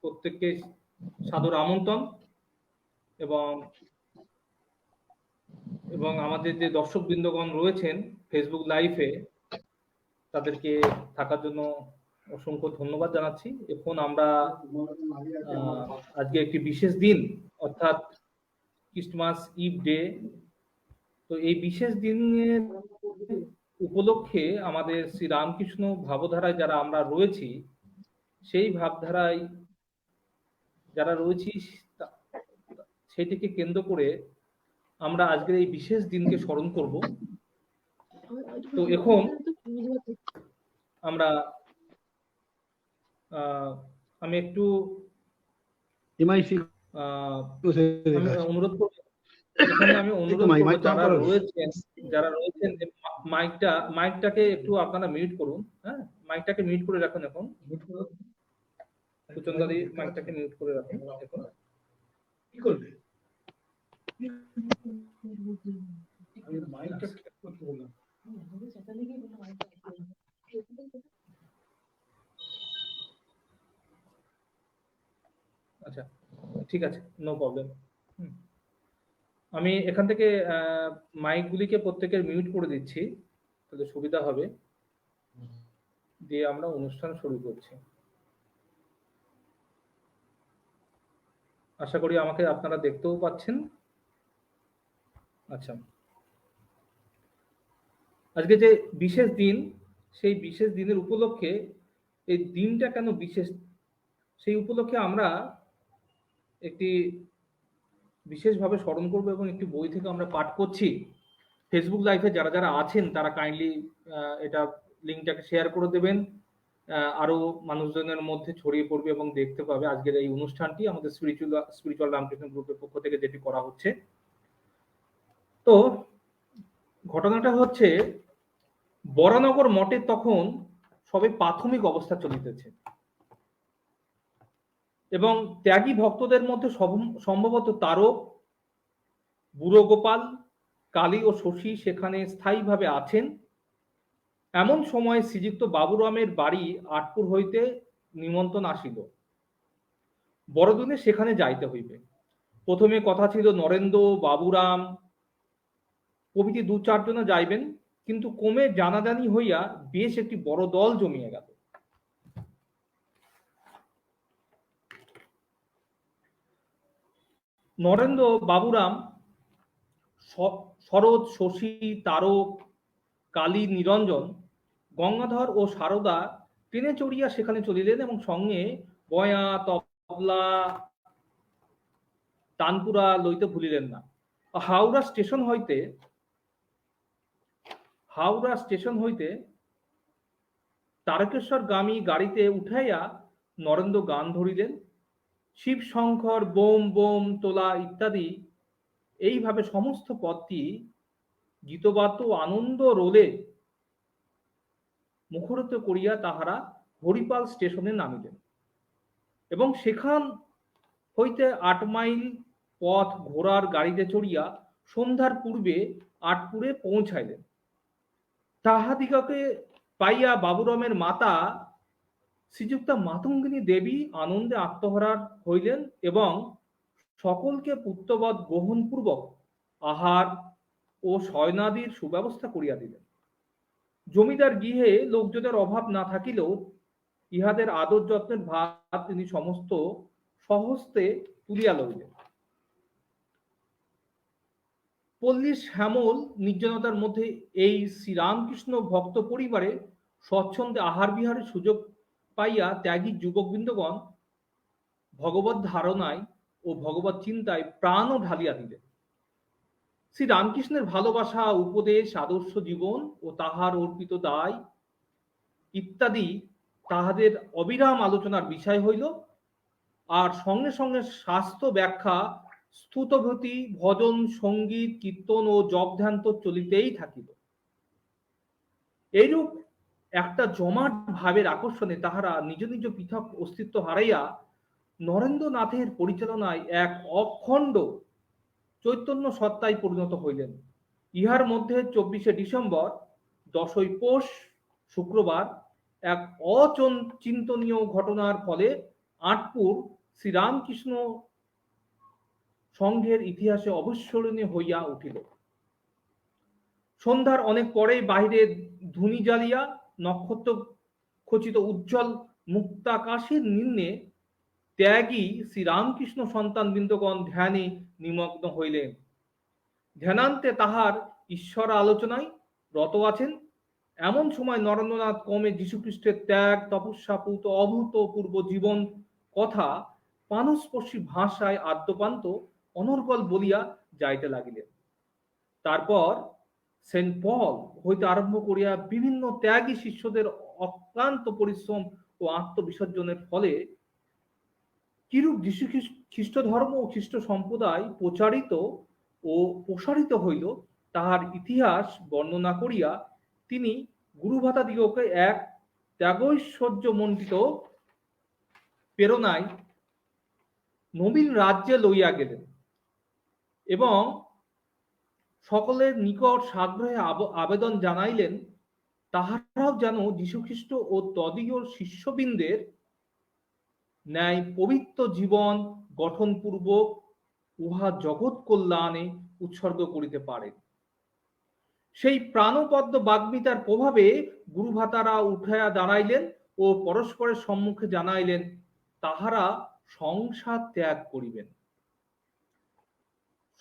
প্রত্যেককে সাদর আমন্ত্রণ এবং এবং আমাদের যে দর্শক বৃন্দগণ রয়েছেন ফেসবুক লাইভে তাদেরকে থাকার জন্য অসংখ্য ধন্যবাদ জানাচ্ছি। এখন আমরা আজকে একটি বিশেষ দিন অর্থাৎ ক্রিসমাস ইভ ডে, তো এই বিশেষ দিনের উপলক্ষে আমাদের শ্রী রামকৃষ্ণ ভাবধারায় যারা আমরা রয়েছি সেই ভাবধারায় যারা রয়েছি সেটিকে কেন্দ্র করে আমরা আজকের এই বিশেষ দিনকে স্মরণ করব। তো এখন আমরা আমি একটু অনুরোধ করব, এখানে আমি অনুরোধ করব যারা রয়েছেন মাইকটাকে একটু আপনারা মিউট করুন। হ্যাঁ, মাইকটাকে মিউট করে রাখুন। এখন সুচন্দাদি মাইকটাকে মিউট করে রাখুন। এখন কি করবে? আমি মাইকটা ঠিক করতে বললাম। আচ্ছা, ঠিক আছে, নো প্রবলেম। আমি এখান থেকে মাইকগুলিকে প্রত্যেকের মিউট করে দিচ্ছি, তাহলে সুবিধা হবে। দিয়ে আমরা অনুষ্ঠান শুরু করছি। আশা করি আমাকে আপনারা দেখতেও পাচ্ছেন। আচ্ছা, আজকে যে বিশেষ দিন, সেই বিশেষ দিনের উপলক্ষে এই দিনটা কেন বিশেষ, সেই উপলক্ষে আমরা একটি বিশেষভাবে স্মরণ করব এবং একটি বই থেকে আমরা পাঠ করছি। ফেসবুক লাইভে যারা যারা আছেন তারা কাইন্ডলি এটা লিঙ্কটাকে শেয়ার করে দেবেন, আরো মানুষজনের মধ্যে ছড়িয়ে পড়বে এবং দেখতে পাবে আজকের এই অনুষ্ঠানটি আমাদের স্পিরিচুয়াল রামকৃষ্ণ গ্রুপের পক্ষ থেকে যেটি করা হচ্ছে। তো ঘটনাটা হচ্ছে, বরানগর মঠে তখন সবে প্রাথমিক অবস্থা চলিতেছে এবং ত্যাগী ভক্তদের মধ্যে সম্ভবত তারক, বুড়ো গোপাল, কালী ও শশী সেখানে স্থায়ীভাবে আছেন। এমন সময় শ্রীযুক্ত বাবুরামের বাড়ি আটপুর হইতে নিমন্ত্রণ আসিল, বড়দিনে সেখানে যাইতে হইবে। প্রথমে কথা ছিল নরেন্দ্র, বাবুরাম প্রভৃতি 2-4 জন যাইবেন, কিন্তু ক্রমে জানাজানি হইয়া বেশ একটি বড় দল জমিয়া গেল। নরেন্দ্র, বাবুরাম, শরৎ, শশী, তারক, কালী, নিরঞ্জন, গঙ্গাধর ও সারদা ট্রেনে চড়িয়া সেখানে চলিলেন এবং সঙ্গে বয়া, তবলা, তানপুরা লইতে ভুলিলেন না। হাওড়া স্টেশন হইতে তারকেশ্বরগামী গাড়িতে উঠাইয়া নরেন্দ্র গান ধরিলেন। শিব শঙ্কর, বোম বোম তোলা ইত্যাদি এইভাবে সমস্ত পথটি গীতবাদ্য আনন্দ রোলে মুখরিত করিয়া তাহারা হরিপাল স্টেশনে নামিলেন এবং সেখান হইতে 8 মাইল পথ ঘোড়ার গাড়িতে চড়িয়া সন্ধ্যার পূর্বে আটপুরে পৌঁছাইলেন। তাহাদিগকে পাইয়া বাবুরামের মাতা শ্রীযুক্তা মাতঙ্গিনী দেবী আনন্দে আত্মহারা হইলেন এবং সকলকে পুত্রবৎ গ্রহণপূর্বক আহার ও শয়নাদির সুব্যবস্থা করিয়া দিলেন। জমিদার গৃহে লোকজনের অভাব না থাকিলেও ইহাদের আদর যত্নের ভার তিনি সমস্ত সহস্তে তুলিয়া লইলেন। পল্লীর শ্যামল নির্জনতার মধ্যে এই শ্রীরামকৃষ্ণ ভক্ত পরিবারে স্বচ্ছন্দে আহার বিহারের সুযোগ পাইয়া ত্যাগী যুবকবৃন্দগণ ভগবত ধারণায় ও ভগবত চিন্তায় প্রাণও ঢালিয়া দিলেন। শ্রী রামকৃষ্ণের ভালোবাসা, উপদেশ, আদর্শ জীবন ও তাহার অর্পিত দায় ইত্যাদি তাহাদের অবিরাম আলোচনার বিষয় হইল। আর সঙ্গে সঙ্গে শাস্ত্র ব্যাখ্যা, স্তুতভূতি, ভজন, সঙ্গীত, কীর্তন ও জপ ধ্যান তো চলিতেই থাকিল। এইরূপ একটা জমাট ভাবের আকর্ষণে তাহারা নিজ নিজ পৃথক অস্তিত্ব হারাইয়া নরেন্দ্রনাথের পরিচালনায় এক অখণ্ড চৈতন্য সত্তায় পরিণত হইলেন। ইহার মধ্যে 24শে ডিসেম্বর, 10ই পৌষ শুক্রবার এক অচিন্তনীয় ঘটনার ফলে আঁটপুর শ্রীরামকৃষ্ণ সংঘের ইতিহাসে অবিস্মরণীয় হইয়া উঠিল। সন্ধ্যার অনেক পরেই বাহিরে ধূনি জ্বালিয়া নক্ষত্র খচিত উজ্জ্বল মুক্তাকাশের নিম্নে ত্যাগী শ্রীরামকৃষ্ণ সন্তানবৃন্দগণ ধ্যানে নিমগ্ন হইলেন। ধ্যানান্তে তাহার ঈশ্বর আলোচনায় রত আছেন। এমন সময় নরেন্দ্রনাথ ক্রমে যীশুখ্রিস্টের ত্যাগ তপস্যাপূত অভূতপূর্ব জীবন কথা প্রাণস্পর্শী ভাষায় আদ্যপান্ত অনর্গল বলিয়া যাইতে লাগিলেন। তারপর সেন্ট পল হইতে আরম্ভ করিয়া বিভিন্ন ত্যাগী শিষ্যদের অক্লান্ত পরিশ্রম ও আত্মবিসর্জনের ফলে কিরূপ যীশু খ্রিস্ট ধর্ম ও খ্রিস্ট সম্প্রদায় প্রচারিত ও প্রসারিত হইল তাহার ইতিহাস বর্ণনা করিয়া তিনি গুরুভাতাদিগকে এক ত্যাগৈশ্বর্যমণ্ডিত প্রেরণায় নবীন রাজ্যে লইয়া গেলেন এবং সকলের নিকট সাগ্রহে আবেদন জানাইলেন তাহারাও যেন যীশুখ্রিস্ট ও তদীয় শিষ্যবৃন্দের ন্যায় পবিত্র জীবন গঠনপূর্বক উহা জগৎ কল্যাণে উৎসর্গ করিতে পারে। সেই প্রাণপদ্ম বাগ্মিতার প্রভাবে গুরুভাতারা উঠাইয়া দাঁড়াইলেন ও পরস্পরের সম্মুখে জানাইলেন তাহারা সংসার ত্যাগ করিবেন।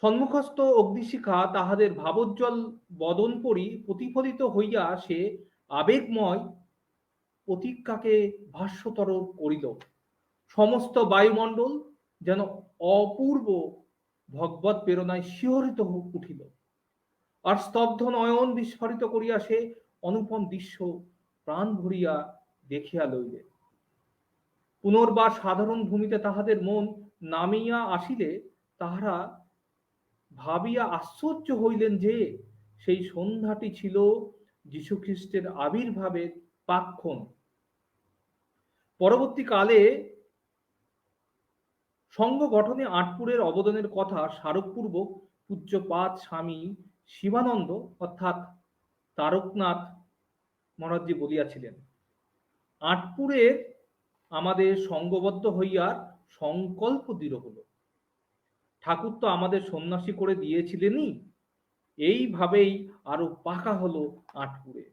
সম্মুখস্থ অগ্নিশিখা তাহাদের ভাবোজ্জ্বল বদনপরি প্রতিফলিত হইয়া সে আবেগময় প্রতিজ্ঞাকে ভাস্বতর করিল। সমস্ত বায়ুমণ্ডল যেন অপূর্ব ভগবৎ প্রেরণায় শিহরিত উঠিল। আর স্তব্ধ নয়ন বিস্ফারিত করিয়া সে অনুপম দৃশ্য প্রাণ ভরিয়া দেখিয়া লইলে। পুনর্বার সাধারণ ভূমিতে তাহাদের মন নামিয়া আসিলে তাহারা ভাবিয়া আশ্চর্য হইলেন যে সেই সন্ধ্যাটি ছিল যীশুখ্রিস্টের আবির্ভাবের প্রাক্ক্ষণ। পরবর্তীকালে সংঘ গঠনে আঁটপুরের অবদানের কথা স্মারকপূর্বক পূজ্যপাদ স্বামী শিবানন্দ অর্থাৎ তারকনাথ মহারাজজি বলিয়াছিলেন। আঁটপুরের আমাদের সংঘবদ্ধ হইয়ার সংকল্প দৃঢ় হল। ঠাকুর তো আমাদের সন্ন্যাসী করে দিয়েছিলেনই, এইভাবেই আরো পাকা হলো আঁটপুরে।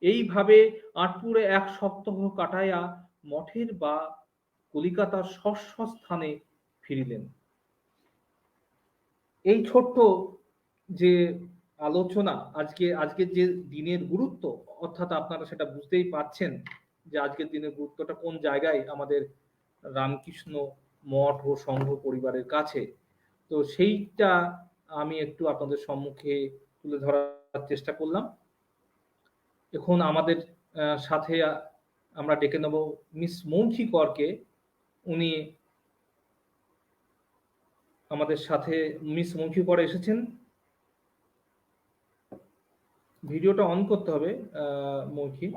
এইভাবে আঁটপুরে এক সপ্তাহ কাটাইয়া মঠের বা কলিকাতার স্বস্থানে ফিরিলেন। এই ছোট্ট যে আলোচনা আজকের যে দিনের গুরুত্ব, অর্থাৎ আপনারা সেটা বুঝতেই পারছেন যে আজকের দিনের গুরুত্বটা কোন জায়গায় আমাদের রামকৃষ্ণ মঠ ও সংঘ পরিবারের কাছে। তো সেইটা আমি একটু আপনাদের সম্মুখে তুলে ধরার চেষ্টা করলাম। এখন আমাদের সাথে আমরা ডেকে নেব মিস মৌখী করকে। উনি আমাদের সাথে মিস মৌখী কর এসেছেন। ভিডিওটা অন করতে হবে মৌখী।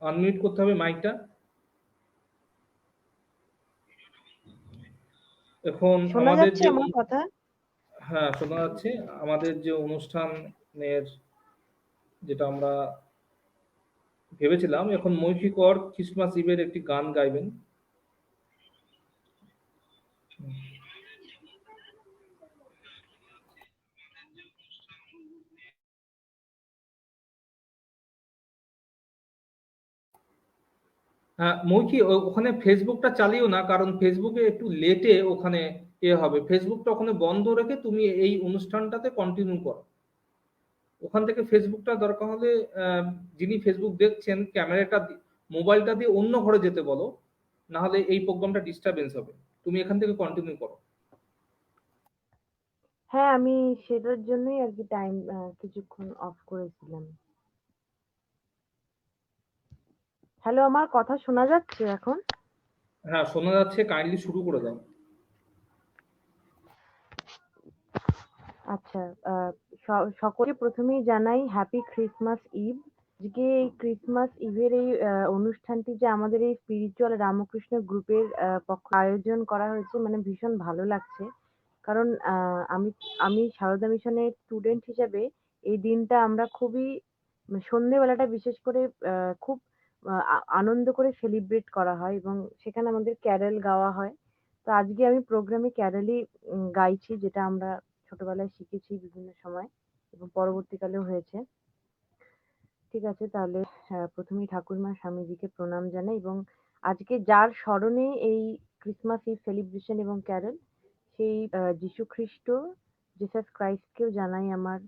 আনমিউট করতে হবে মাইকটা। এখন আমাদের যে কথা হ্যাঁ শোনা যাচ্ছে। আমাদের যে অনুষ্ঠানের যেটা আমরা ভেবেছিলাম, এখন মৌখী কর ক্রিসমাস ইভের একটি গান গাইবেন। হ্যাঁ মৌখী, ওখানে ফেসবুকটা চালিও না, কারণ ফেসবুকে একটু লেটে ওখানে হবে। ফেসবুকটা ওখানে বন্ধ রেখে তুমি এই অনুষ্ঠানটাতে কন্টিনিউ করো। ওখান থেকে ফেসবুকটা দরকার হলে যিনি ফেসবুক দেখছেন ক্যামেরাটা মোবাইলটা দিয়ে অন্য ঘরে যেতে বলো, না হলে এই প্রোগ্রামটা ডিস্টারবেন্স হবে। তুমি এখান থেকে কন্টিনিউ করো। হ্যাঁ, আমি সেটার জন্যই আর কি টাইম কিছুক্ষণ অফ করেছিলাম। হ্যালো, আমার কথা শোনা যাচ্ছে এখন? হ্যাঁ শোনা যাচ্ছে, কাইন্ডলি শুরু করে দাও। আচ্ছা, সকলকে প্রথমেই জানাই হ্যাপি ক্রিসমাস ইভ। আজকে এই ক্রিসমাস ইভের এই অনুষ্ঠানটি যে আমাদের এই স্পিরিচুয়াল রামকৃষ্ণ গ্রুপের পক্ষ আয়োজন করা হয়েছে, মানে ভীষণ ভালো লাগছে। কারণ আমি সারদা মিশনের স্টুডেন্ট হিসেবে এই দিনটা আমরা খুবই সন্ধ্যেবেলাটা বিশেষ করে খুব আনন্দ করে সেলিব্রেট করা হয় এবং সেখানে আমাদের ক্যারেল গাওয়া হয়। তো আজকে আমি প্রোগ্রামে ক্যারেলই গাইছি, যেটা আমরা ছোটবেলায় শিখেছি বিভিন্ন সময় এবং পরবর্তীকালেও হয়েছে। ঠিক আছে, তাহলে প্রথমেই ঠাকুরমা স্বামীজিকে প্রণাম জানাই এবং আজকে যার স্মরণে এই ক্রিসমাস ইভ সেলিব্রেশন এবং ক্যারল, সেই যীশু খ্রিস্ট, জিসাস ক্রাইস্টকেও জানাই আমার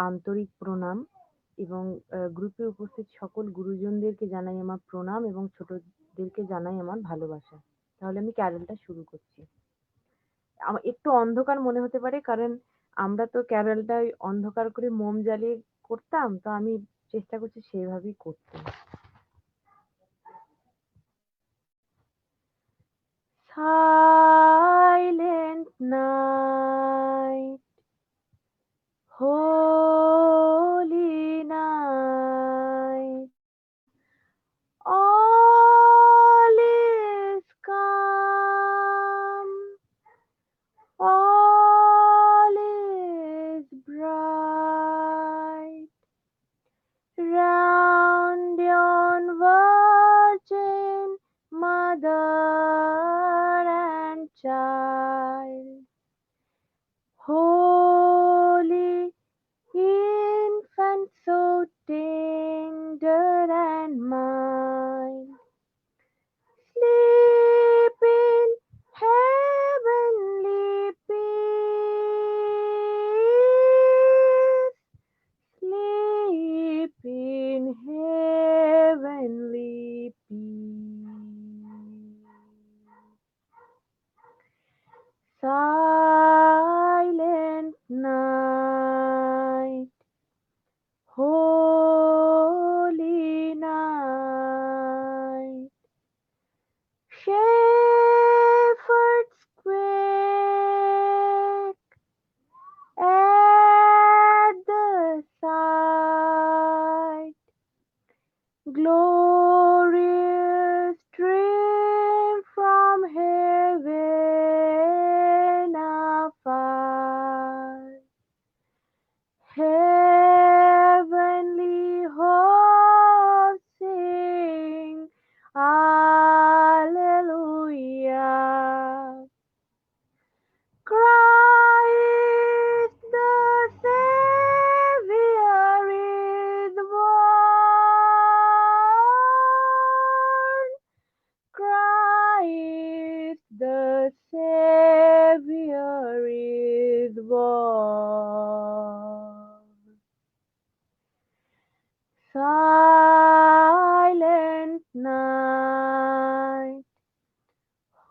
আন্তরিক প্রণাম এবং গ্রুপে উপস্থিত সকল গুরুজনদেরকে জানাই আমার প্রণাম এবং ছোটদেরকে জানাই আমার ভালোবাসা। তাহলে আমি ক্যারলটা শুরু করছি। আমার একটু অন্ধকার মনে হতে পারে, কারণ আমরা তো ক্যারলটা ওই অন্ধকার করে মোম জ্বালিয়ে করতাম, তো আমি চেষ্টা করছি সেভাবেই করতে। Silent night, holy night, all is calm, all is bright, round yon virgin mother and child, holy infant, so tender and mild, sleep in heavenly peace, sleep in heavenly peace. Silent night, holy night, shepherds quake at the sight, glorious stream from heaven afar, heavenly hosts sing Alleluia. Christ the Savior is born. Christ the Savior is born. Silent night,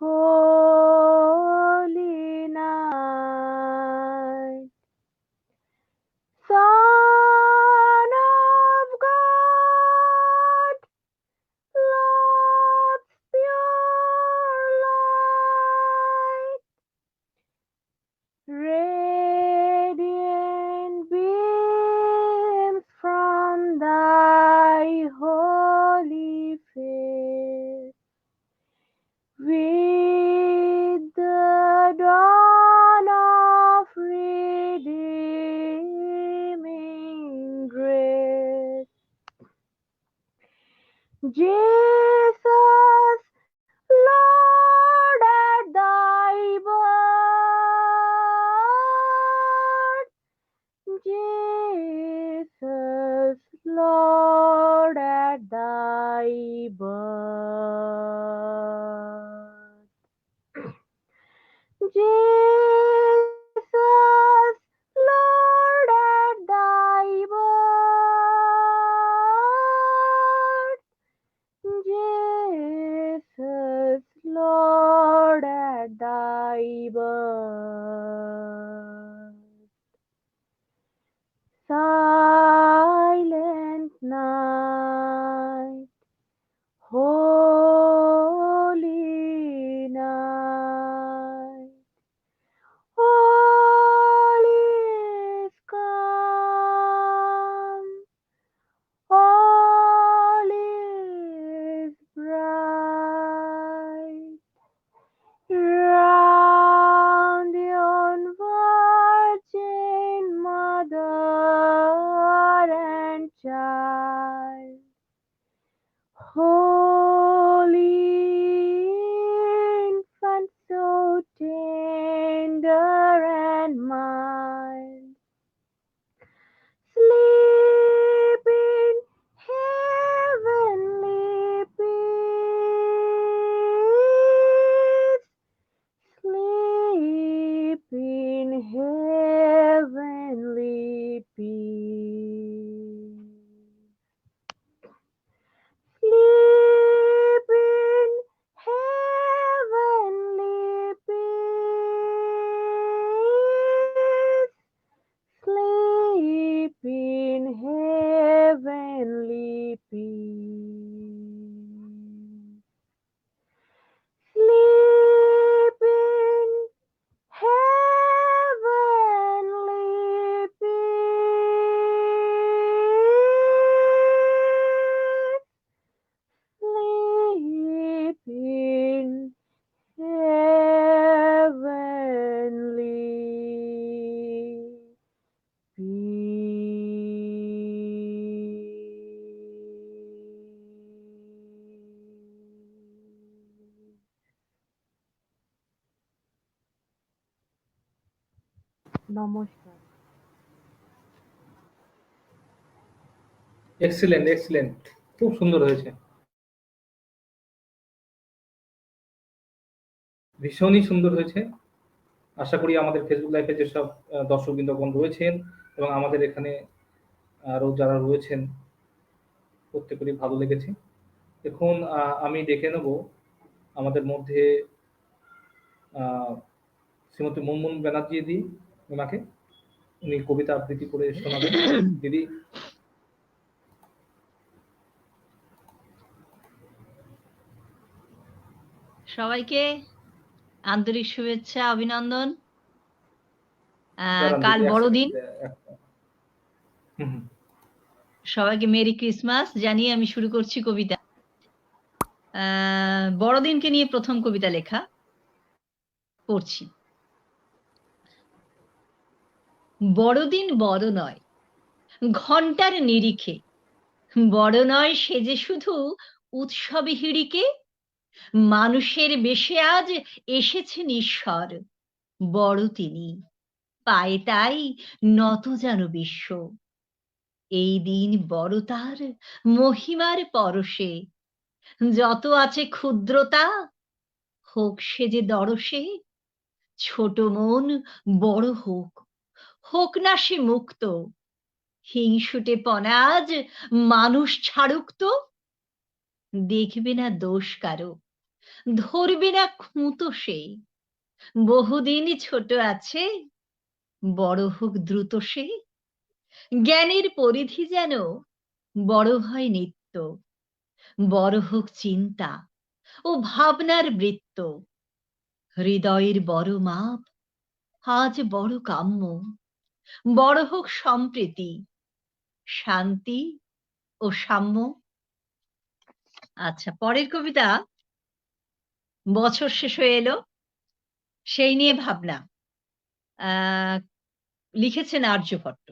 holy night, Son of God, love's pure light, radiant beams from thy holy face, with the dawn of redeeming grace. Jesus, Lord, at thy birth, Jesus, Lord, at thy birth. Jesus, Lord, at thy birth, heavenly peace. Sleep in heavenly peace. Sleep in heavenly নমস্কার। Excellent, excellent, খুব সুন্দর হয়েছে, ভীষণই সুন্দর হয়েছে। আশা করি আমাদের Facebook লাইভে যেসব দর্শকবৃন্দগণ রয়েছেন এবং আমাদের এখানে আরো যারা রয়েছেন প্রত্যেকেরই ভালো লেগেছে। এখন আমি ডেকে নেব আমাদের মধ্যে শ্রীমতী মুনমুন ব্যানার্জি দি, ওনাকে, উনি কবিতা আবৃত্তি করে শোনাবেন। দিদি। সবাইকে আন্তরিক শুভেচ্ছা, অভিনন্দন। কাল বড়দিন, সবাইকে মেরি ক্রিসমাস জানিয়ে আমি শুরু করছি কবিতা। বড়দিনকে নিয়ে প্রথম কবিতা লেখা পড়ছি। বড়দিন বড় নয় ঘন্টার নিরিখে, বড় নয় সে যে শুধু উৎসবে হিড়িকে, মানুষের বেশে আজ এসেছেন ঈশ্বর, বড় তিনি, পায়ে তাই নত যেন বিশ্ব। এই দিন বড় তার মহিমার পরশে, যত আছে ক্ষুদ্রতা হোক সে যে দরশে, ছোট মন বড় হোক, হোক না সে মুক্ত, হিংসুটে পনাজ মানুষ ছাড়ুক তো, দেখবে না দোষ কারো, ধরবে না খুঁতো সে, বহুদিন ছোট আছে বড় হোক দ্রুত সে, জ্ঞানের পরিধি যেন বড় হয় নিত্য, বড় হোক চিন্তা ও ভাবনার বৃত্ত, হৃদয়ের বড় মাপ আজ বড় কাম্য, বড় হোক সম্প্রীতি, শান্তি ও সাম্য। আচ্ছা, পরের কবিতা বছর শেষ হয়ে এলো, সেই নিয়ে ভাবনা। লিখেছেন আর্যভট্ট।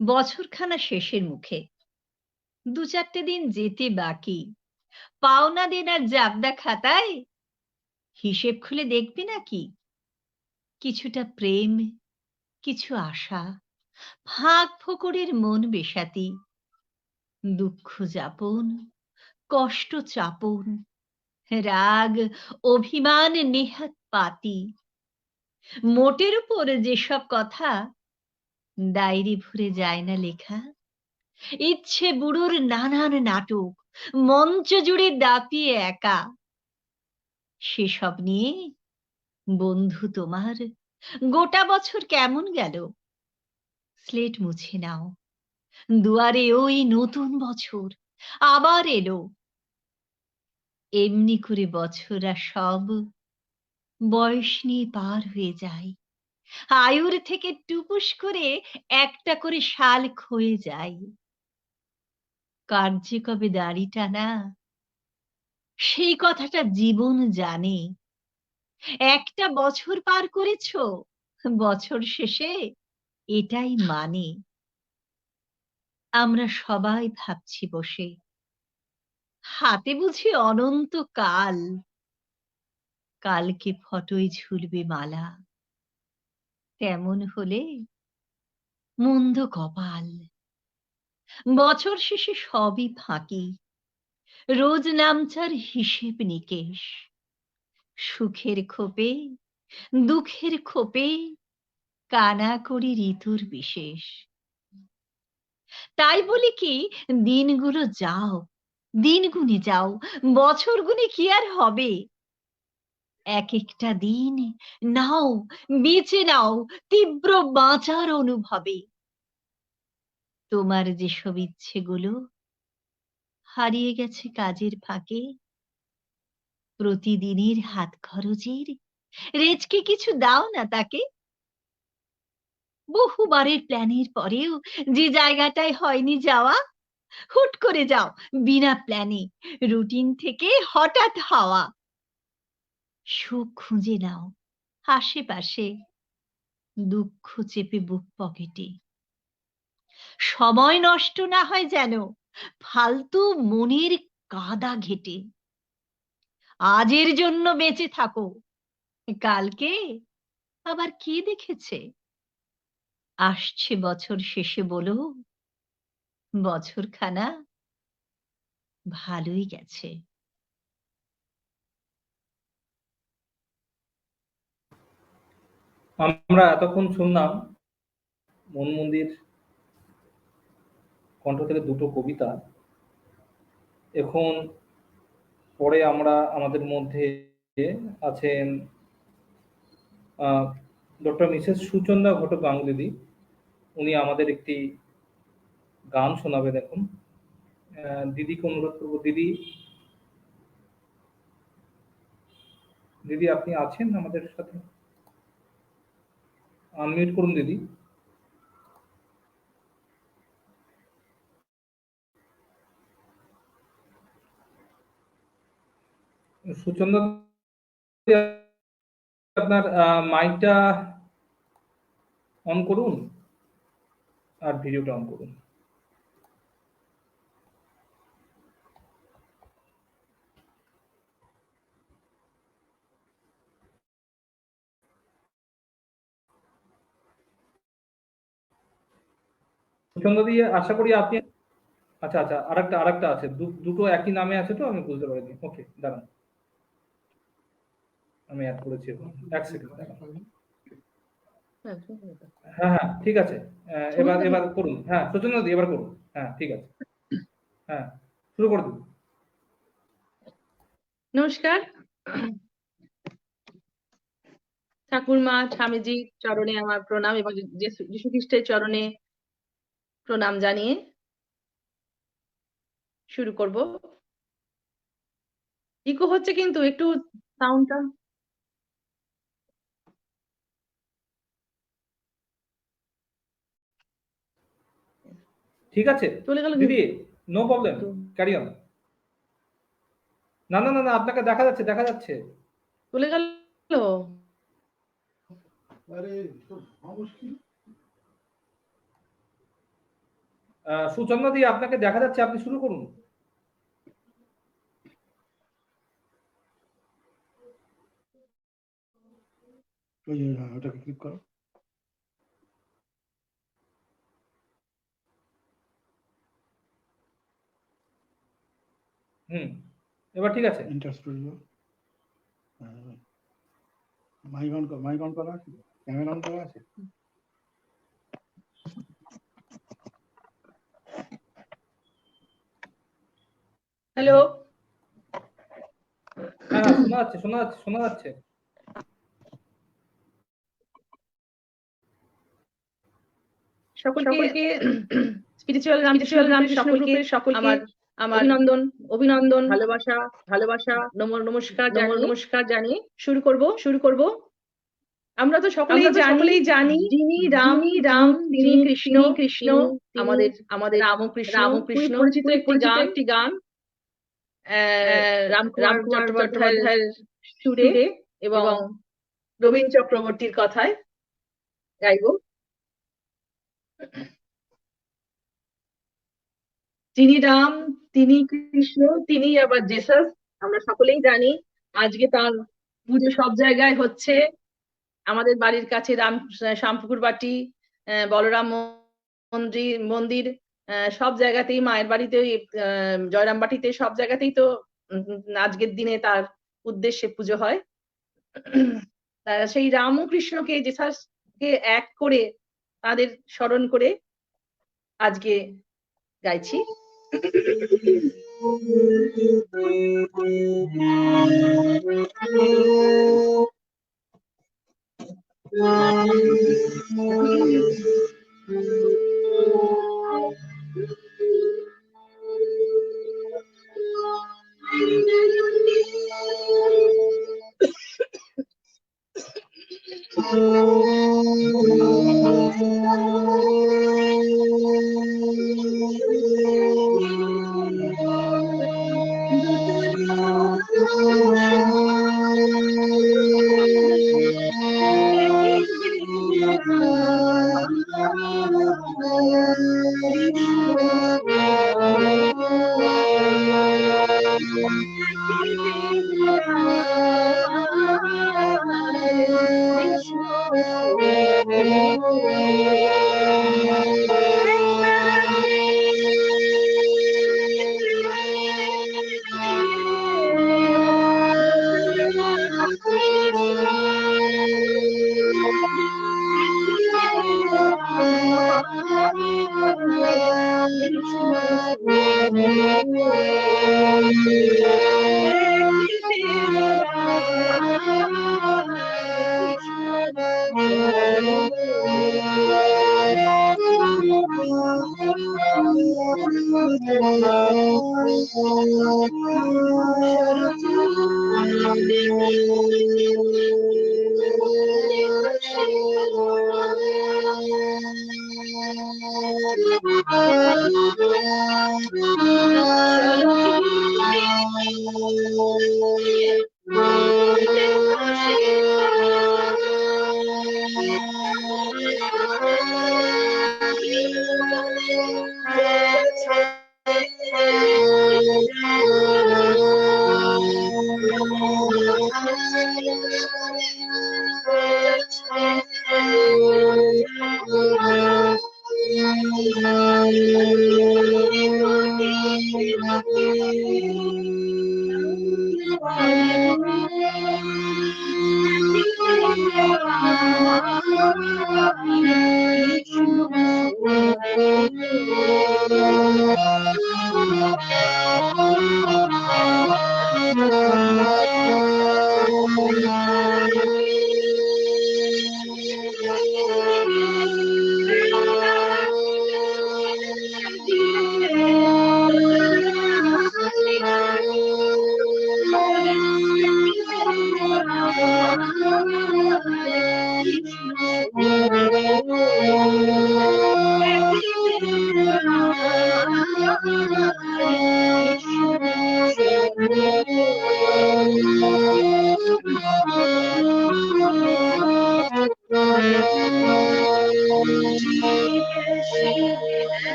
বছরখানা শেষের মুখে, দু চারটে দিন যেতে বাকি, পাওনা দেনার জাবদা খাতায় হিসেব খুলে দেখবি নাকি, কিছুটা প্রেম, কিছু আশা, ফাঁক ফোকরের মন বেশাতি, দুঃখ যাপন, কষ্ট চাপন, রাগ অভিমান নেহাত পাতি, মোটের উপর যেসব কথা ডায়েরি ভরে যায় না লেখা, ইচ্ছে বুড়োর নানান নাটক মঞ্চ জুড়ে দাপিয়ে একা, সেসব নিয়ে বন্ধু তোমার গোটা বছর কেমন গেল, স্লেট মুছে নাও, দুয়ারে ওই নতুন বছর আবার এলো, এমনি করে বছরা সব বয়স নিয়ে পার হয়ে যায়, আয়ুর থেকে টুপুস করে একটা করে সাল ক্ষয়ে যায়, কার্যে কবে দাড়ি টানা সেই কথাটা জীবন জানে, একটা বছর পার করেছ, বছর শেষে এটাই মানে। আমরা সবাই ভাবছি বসে, হাতে বুঝি অনন্ত কাল, কালকে ফটোয় ঝুলবে মালা, তেমন হলে মন্দ কপাল, বছর শেষে সবই ফাঁকি, রোজ নামচার হিসেব নিকেশ, সুখের খোপে দুঃখের খোপে কানা করি ঋতুর বিশেষ। তাই বলি কি, দিনগুলো যাও, দিন গুনে যাও, বছর গুনে কি আর হবে, এক একটা দিন নাও, বেঁচে নাও তীব্র বাঁচার অনুভবে। তোমার যেসব ইচ্ছেগুলো হারিয়ে গেছে কাজের ফাঁকে, প্রতিদিনের হাত খরচের রেজকে কিছু দাও না তাকে। বহুবারের প্ল্যানের পরেও যে জায়গাটায় হয়নি যাওয়া, হুট করে যাও বিনা প্ল্যানে, রুটিন থেকে হঠাৎ হাওয়া। সুখ খুঁজে নাও আশেপাশে, দুঃখ চেপে বুক পকেটে। সময় নষ্ট না হয় যেন ফালতু মনের কাদা ঘেটে। আজের জন্য বেঁচে থাকো, কালকে আবার কে দেখেছে। আসছে বছর শেষে বলো, বছরখানা ভালোই গেছে। আমরা এতক্ষণ শুনলাম মন মন্দির কণ্ঠ থেকে দুটো কবিতা। এখন পরে আমরা আমাদের মধ্যে আছেন ডক্টর মিসেস সুচন্দা ঘটক গাঙ্গুলি। উনি আমাদের একটি গান শোনাবেন এখন। দিদিকে অনুরোধ করবো। দিদি, দিদি আপনি আছেন আমাদের সাথে? আনমিউট করুন দিদি। সুচন্দা, আপনার মাইকটা অন করুন আর ভিডিওটা অন করুন। সুচন্দা দিয়ে আশা করি আপনি। আচ্ছা আচ্ছা, আরেকটা আছে, দুটো একই নামে আছে তো আমি বুঝতে পারিনি। ওকে দাঁড়ান, আমি অ্যাড করেছি এখন। এক সেকেন্ড দাঁড়ান। হ্যাঁ হ্যাঁ ঠিক আছে, এবার করুন। হ্যাঁ সুচন্দা দি এবার করুন। হ্যাঁ ঠিক আছে, হ্যাঁ শুরু করে দিন। নমস্কার। ঠাকুরমা স্বামীজির চরণে আমার প্রণাম এবং যীশু খ্রিস্টের চরণে প্রণাম জানিয়ে শুরু করব। ইকো হচ্ছে কিন্তু একটু সাউন্ডটা। ঠিক আছে চলে গেল দিদি, নো প্রবলেম, ক্যারি অন। না না না না, আপনাকে দেখা যাচ্ছে, দেখা যাচ্ছে। চলে গেল। সুচন্দা দি আপনাকে দেখা যাচ্ছে, আপনি শুরু করুন। ওটাকে ক্লিক করো। এবার ঠিক আছে। Enter studio. মাইক অন করা আছে, ক্যামেরা অন করা আছে। হ্যালো, হ্যাঁ শোনা যাচ্ছে, শোনা যাচ্ছে, শোনা যাচ্ছে। সকলকে স্পিরিচুয়াল রামকৃষ্ণ গ্রুপের সকলকে আমার অভিনন্দন, ভালোবাসা, নমস্কার জানিয়ে শুরু করব। আমরা তো সকলেই জানি যিনি রাম, যিনি কৃষ্ণ, আমাদের রামকৃষ্ণ পরিচিত একটি গান রামকুমার চট্টোপাধ্যায়ের সুরে এবং রবীন চক্রবর্তীর কথায় গাইব। যিনি রাম, তিনি কৃষ্ণ, তিনি আবার জেসাস, আমরা সকলেই জানি। আজকে তার পুজো সব জায়গায় হচ্ছে। আমাদের বাড়ির কাছে শ্যামপুকুর বাটি, বলরাম মন্দির, সব জায়গাতেই, মায়ের বাড়িতে, জয়রাম বাটিতে, সব জায়গাতেই তো আজকের দিনে তার উদ্দেশ্যে পুজো হয়। সেই রাম ও কৃষ্ণকে, জেসাসকে এক করে তাদের স্মরণ করে আজকে গাইছি।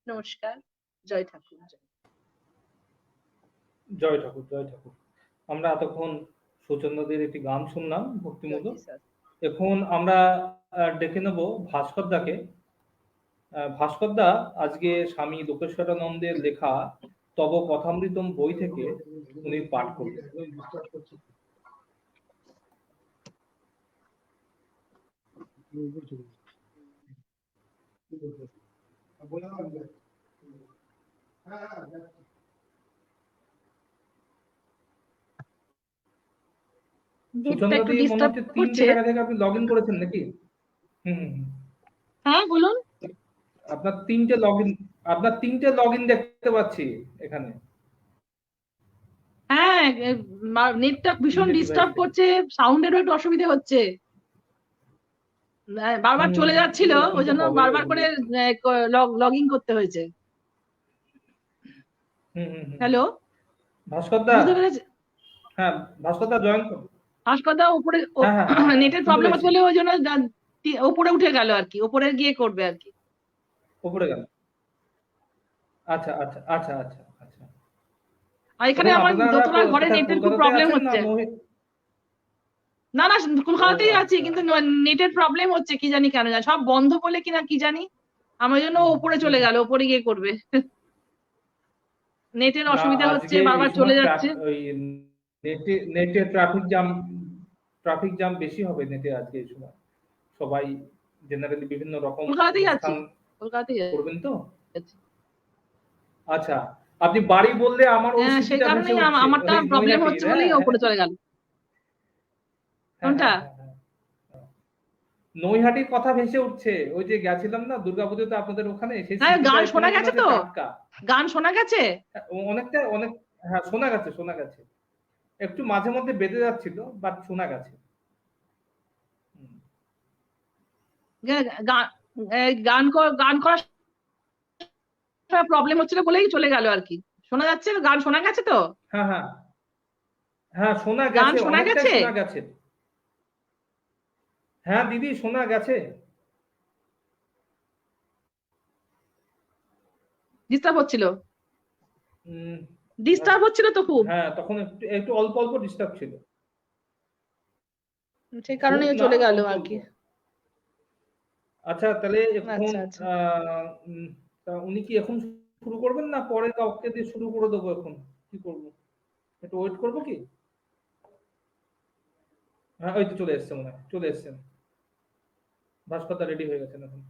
নমস্কার, জয় ঠাকুর। জয় ঠাকুর, জয় ঠাকুর। আমরা এতক্ষণ সুচন্দ্রদের একটি গান শুনলাম ভক্তিমূলক। এখন আমরা ডেকে নেব ভাস্করদাকে। ভাস্করদা আজকে স্বামী লোকেশ্বরানন্দের লেখা তব কথামৃতম বই থেকে উনি পাঠ করবেন। নেটটা একটু সুচন্দ্রদি মনে ডিস্টার্ব হচ্ছে 3টে করছে। জায়গা থেকে আপনি লগ ইন করেছেন নাকি? হ্যাঁ বলুন। আপনার 3টে লগ ইন দেখতে পাচ্ছি এখানে। হ্যাঁ, নেটটা ভীষণ 3টে ডিস্টার্ব ডিভাইস থেকে। করছে, সাউন্ডেরও একটু অসুবিধা হচ্ছে। বারবার চলে যাচ্ছিল, এরকম ওই তো জন্য হবে বারবার এগুলো। করে লগ ইন করতে হয়েছে। হ্যালো, ভাস্করদা, বুঝতে পেরেছি। হ্যাঁ ভাস্করদা জয়েন করুন। হাসপাতাল উপরে হ্যাঁ হ্যাঁ হ্যাঁ হ্যাঁ, নেটের শুনতে প্রবলেম পেয়েছি। হচ্ছে বলে ওই জন্য উপরে উঠে গেল আর কি, উপরে গিয়ে করবে আর কি। উপরে গেল। আচ্ছা আচ্ছা আচ্ছা আচ্ছা আচ্ছা। আর এখানে এখন আমার আপনারা দোতলার ঘরে কোথায়, নেটের খুব কলকাতাতে প্রবলেম আছেন না হচ্ছে। মহি? না না, ও কলকাতাতেই আছি, আচ্ছা। কিন্তু নেটের প্রবলেম হচ্ছে, কি জানি কেন জানি, সব বন্ধ বলে কিনা কি জানি। আমার জন্য উপরে চলে গেল, উপরে গিয়ে করবে। নেটের না অসুবিধা হচ্ছে, আজকে এই বারবার সময় চলে যাচ্ছে। ওই নেটে ট্রাফিক জ্যাম বেশি হবে নেটে আজকে এই সময়। সবাই জেনারেলি বিভিন্ন রকম কলকাতাতেই আছি, অনুষ্ঠান কলকাতাতেই করবেন তো। আছি। আচ্ছা, আপনি বাড়ি বললে আমার ওই হ্যাঁ, সেই স্মৃতিটা ভেসে কারণেই উঠছে, আমারটা ওই প্রবলেম নৈহাটি। হচ্ছে হ্যাঁ বলেই হ্যাঁ উপরে চলে গেল। হ্যাঁ কোনটা? হ্যাঁ হ্যাঁ হ্যাঁ। নৈহাটির কথা ভেসে উঠছে, ওই যে গেছিলাম না দুর্গাপুজোতে আপনাদের ওখানে, সেই হ্যাঁ, স্মৃতিটা গান শোনা এখনো মনে গেছে হচ্ছে তো? টাটকা। গান শোনা গেছে? অনেকটা অনেক, হ্যাঁ শোনা গেছে শোনা গেছে। একটু মাঝে মধ্যে বেঁধে যাচ্ছিল, বাট শোনা গেছে। হুম। গান গান করার প্রবলেম হচ্ছিল বলেই চলে গেল আর কি। শোনা যাচ্ছে, গান শোনা গেছে তো? হ্যাঁ হ্যাঁ হ্যাঁ, শোনা গান গেছে, শোনা অনেকটাই গেছে? শোনা গেছে। হ্যাঁ দিদি শোনা গেছে। ডিস্টার্ব হচ্ছিল, উম, ডিস্টার্ব হচ্ছিল তো খুব, হ্যাঁ তখন একটু একটু অল্প অল্প ডিস্টার্ব ছিল। সেই খুব কারণেই না, চলে গেল অল্প আর অল্প। কি। আচ্ছা তাহলে এখন আচ্ছা আচ্ছা। তা উনি কি এখন শুরু করবেন না পরে কাউকে দিয়ে শুরু করে দেবো? এখন কি করবো, একটু ওয়েট করবো কি? হ্যাঁ ওই তো চলে এসছে, মনে হয় চলে এসছেন। ভাস্করদা রেডি হয়ে গেছেন এখন।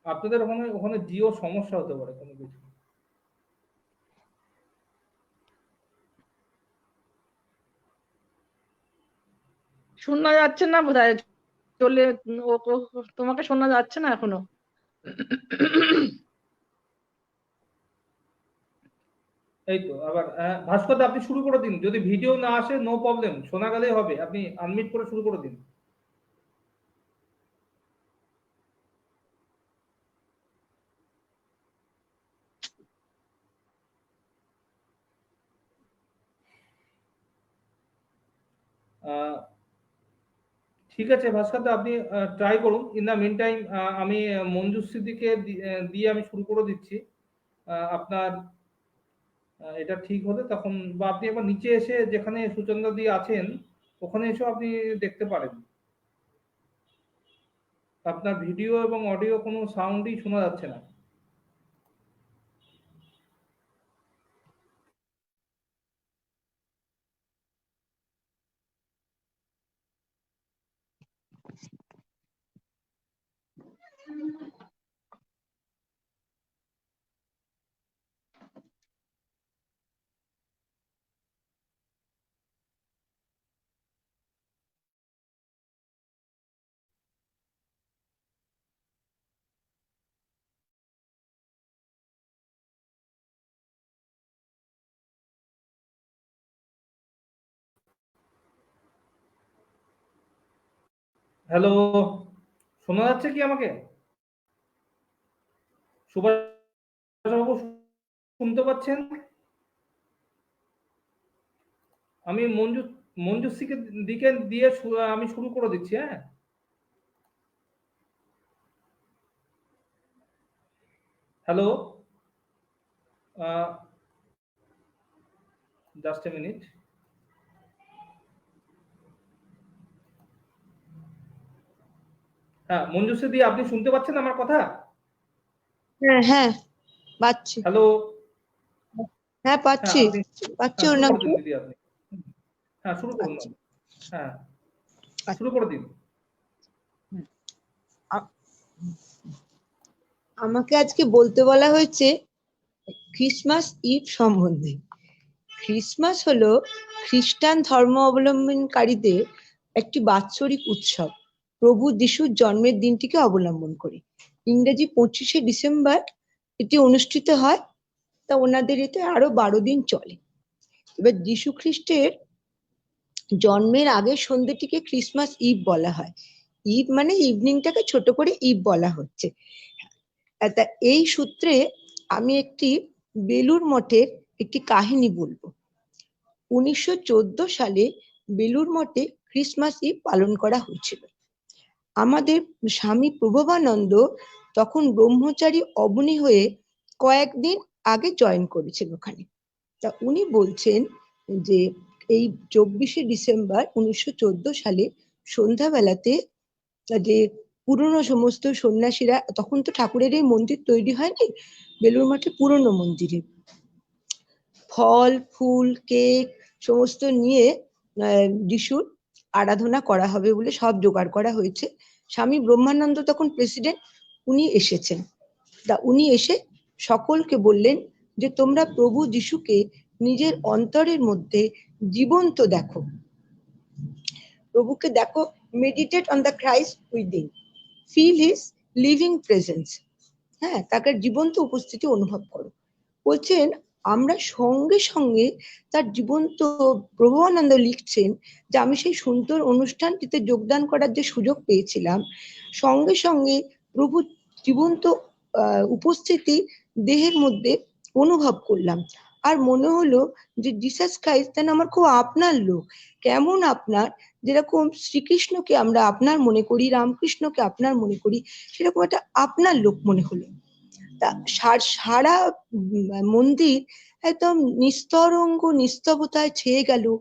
আপনাদের ওখানে ওখানে জিও সমস্যা হতে পারে কোনো কিছু। শোনা যাচ্ছে না বোধহয়, চলে তোমাকে শোনা যাচ্ছে না এখনো। এই তো আবার ভাস্করদা আপনি শুরু করে দিন, যদি ভিডিও না আসে নো প্রবলেম, শোনা গেলেই হবে, আপনি আনমিউট করে শুরু করে দিন। আহ, ঠিক আছে ভাস্করদা, আপনি ট্রাই করুন। ইন দ্য মিন টাইম আমি মঞ্জুশ্রীদিকে দিয়ে আমি শুরু করে দিচ্ছি। আপনার এটা ঠিক হলে তখন, বা আপনি একবার নিচে এসে যেখানে সুচন্দ্র দি আছেন ওখানে এসেও আপনি দেখতে পারেন। আপনার ভিডিও এবং অডিও কোনো সাউন্ডই শোনা যাচ্ছে না। হ্যালো, শোনা যাচ্ছে কি আমাকে? সুভাষবাবু শুনতে পাচ্ছেন? আমি মঞ্জুশ্রীকে দিকে দিয়ে আমি শুরু করে দিচ্ছি। হ্যাঁ, হ্যালো, জাস্ট এ মিনিট। হ্যাঁ, মঞ্জুশ্রী দি, আপনি শুনতে পাচ্ছেন আমার কথা? হ্যাঁ হ্যাঁ পাচ্ছি। হ্যালো, হ্যাঁ হ্যাঁ পাচ্ছি আপনি, পাচ্ছি হ্যাঁ ওর শুরু নাম করে কি? দিন দিদি আপনি। হ্যাঁ শুরু করুন। আচ্ছা হ্যাঁ আচ্ছা। শুরু করে দিন। আ- আমাকে আজকে বলতে বলা হয়েছে ক্রিসমাস ইভ সম্বন্ধে। ক্রিসমাস হলো খ্রিস্টান ধর্ম অবলম্বনকারীদের একটি বাৎসরিক উৎসব প্রভু যিশুর জন্মের দিনটিকে অবলম্বন করে। ইংরেজি 25শে ডিসেম্বর এটি অনুষ্ঠিত হয়। তা ওনাদের এতে আরো 12 দিন চলে। এবার যিশু খ্রিস্টের জন্মের আগের সন্ধ্যেটিকে ক্রিসমাস ইভ বলা হয়। ইভ মানে ইভিনিংটাকে ছোট করে ইভ বলা হচ্ছে। তা এই সূত্রে আমি একটি বেলুর মঠের একটি কাহিনী বলবো। 1914 সালে বেলুর মঠে ক্রিসমাস ইভ পালন করা হয়েছিল। আমাদের স্বামী প্রভবানন্দ তখন ব্রহ্মচারী অবনী হয়ে কয়েকদিন আগে জয়েন করেছেন ওখানে। তা উনি বলছেন যে এই 24শে ডিসেম্বর 1914 সালে সন্ধ্যাবেলাতে যে পুরনো সমস্ত সন্ন্যাসীরা, তখন তো ঠাকুরের এই মন্দির তৈরি হয়নি, বেলুড় মঠে পুরনো মন্দিরে ফল ফুল কেক সমস্ত নিয়ে যিশুর আরাধনা করা হবে বলে সব জোগাড় করা হয়েছে। স্বামী ব্রহ্মানন্দ তখন প্রেসিডেন্ট, উনি এসেছেন। তা উনি এসে সকলকে বললেন যে তোমরা প্রভু যিশুকে নিজের অন্তরের মধ্যে জীবন্ত দেখো, প্রভুকে দেখো, meditate on the Christ within, feel his living presence. হ্যাঁ, তাকে জীবন্ত উপস্থিতি অনুভব করো। বলছেন আমরা সঙ্গে সঙ্গে তার জীবন্ত, প্রভবানন্দ লিখছেন যে আমি সেই সুন্দর অনুষ্ঠানটিতে যোগদান করার যে সুযোগ পেয়েছিলাম, সঙ্গে সঙ্গে প্রভু জীবন্ত উপস্থিতি দেহের মধ্যে অনুভব করলাম। আর মনে হলো যে জিসাস ক্রাইস্ট যেন আমার খুব আপনার লোক। কেমন আপনার? যেরকম শ্রীকৃষ্ণকে আমরা আপনার মনে করি, রামকৃষ্ণকে আপনার মনে করি, সেরকম একটা আপনার লোক মনে হলো। তা সারা মন্দির একদম নিস্তরঙ্গ নিস্তবতায় ছেয়ে গেল।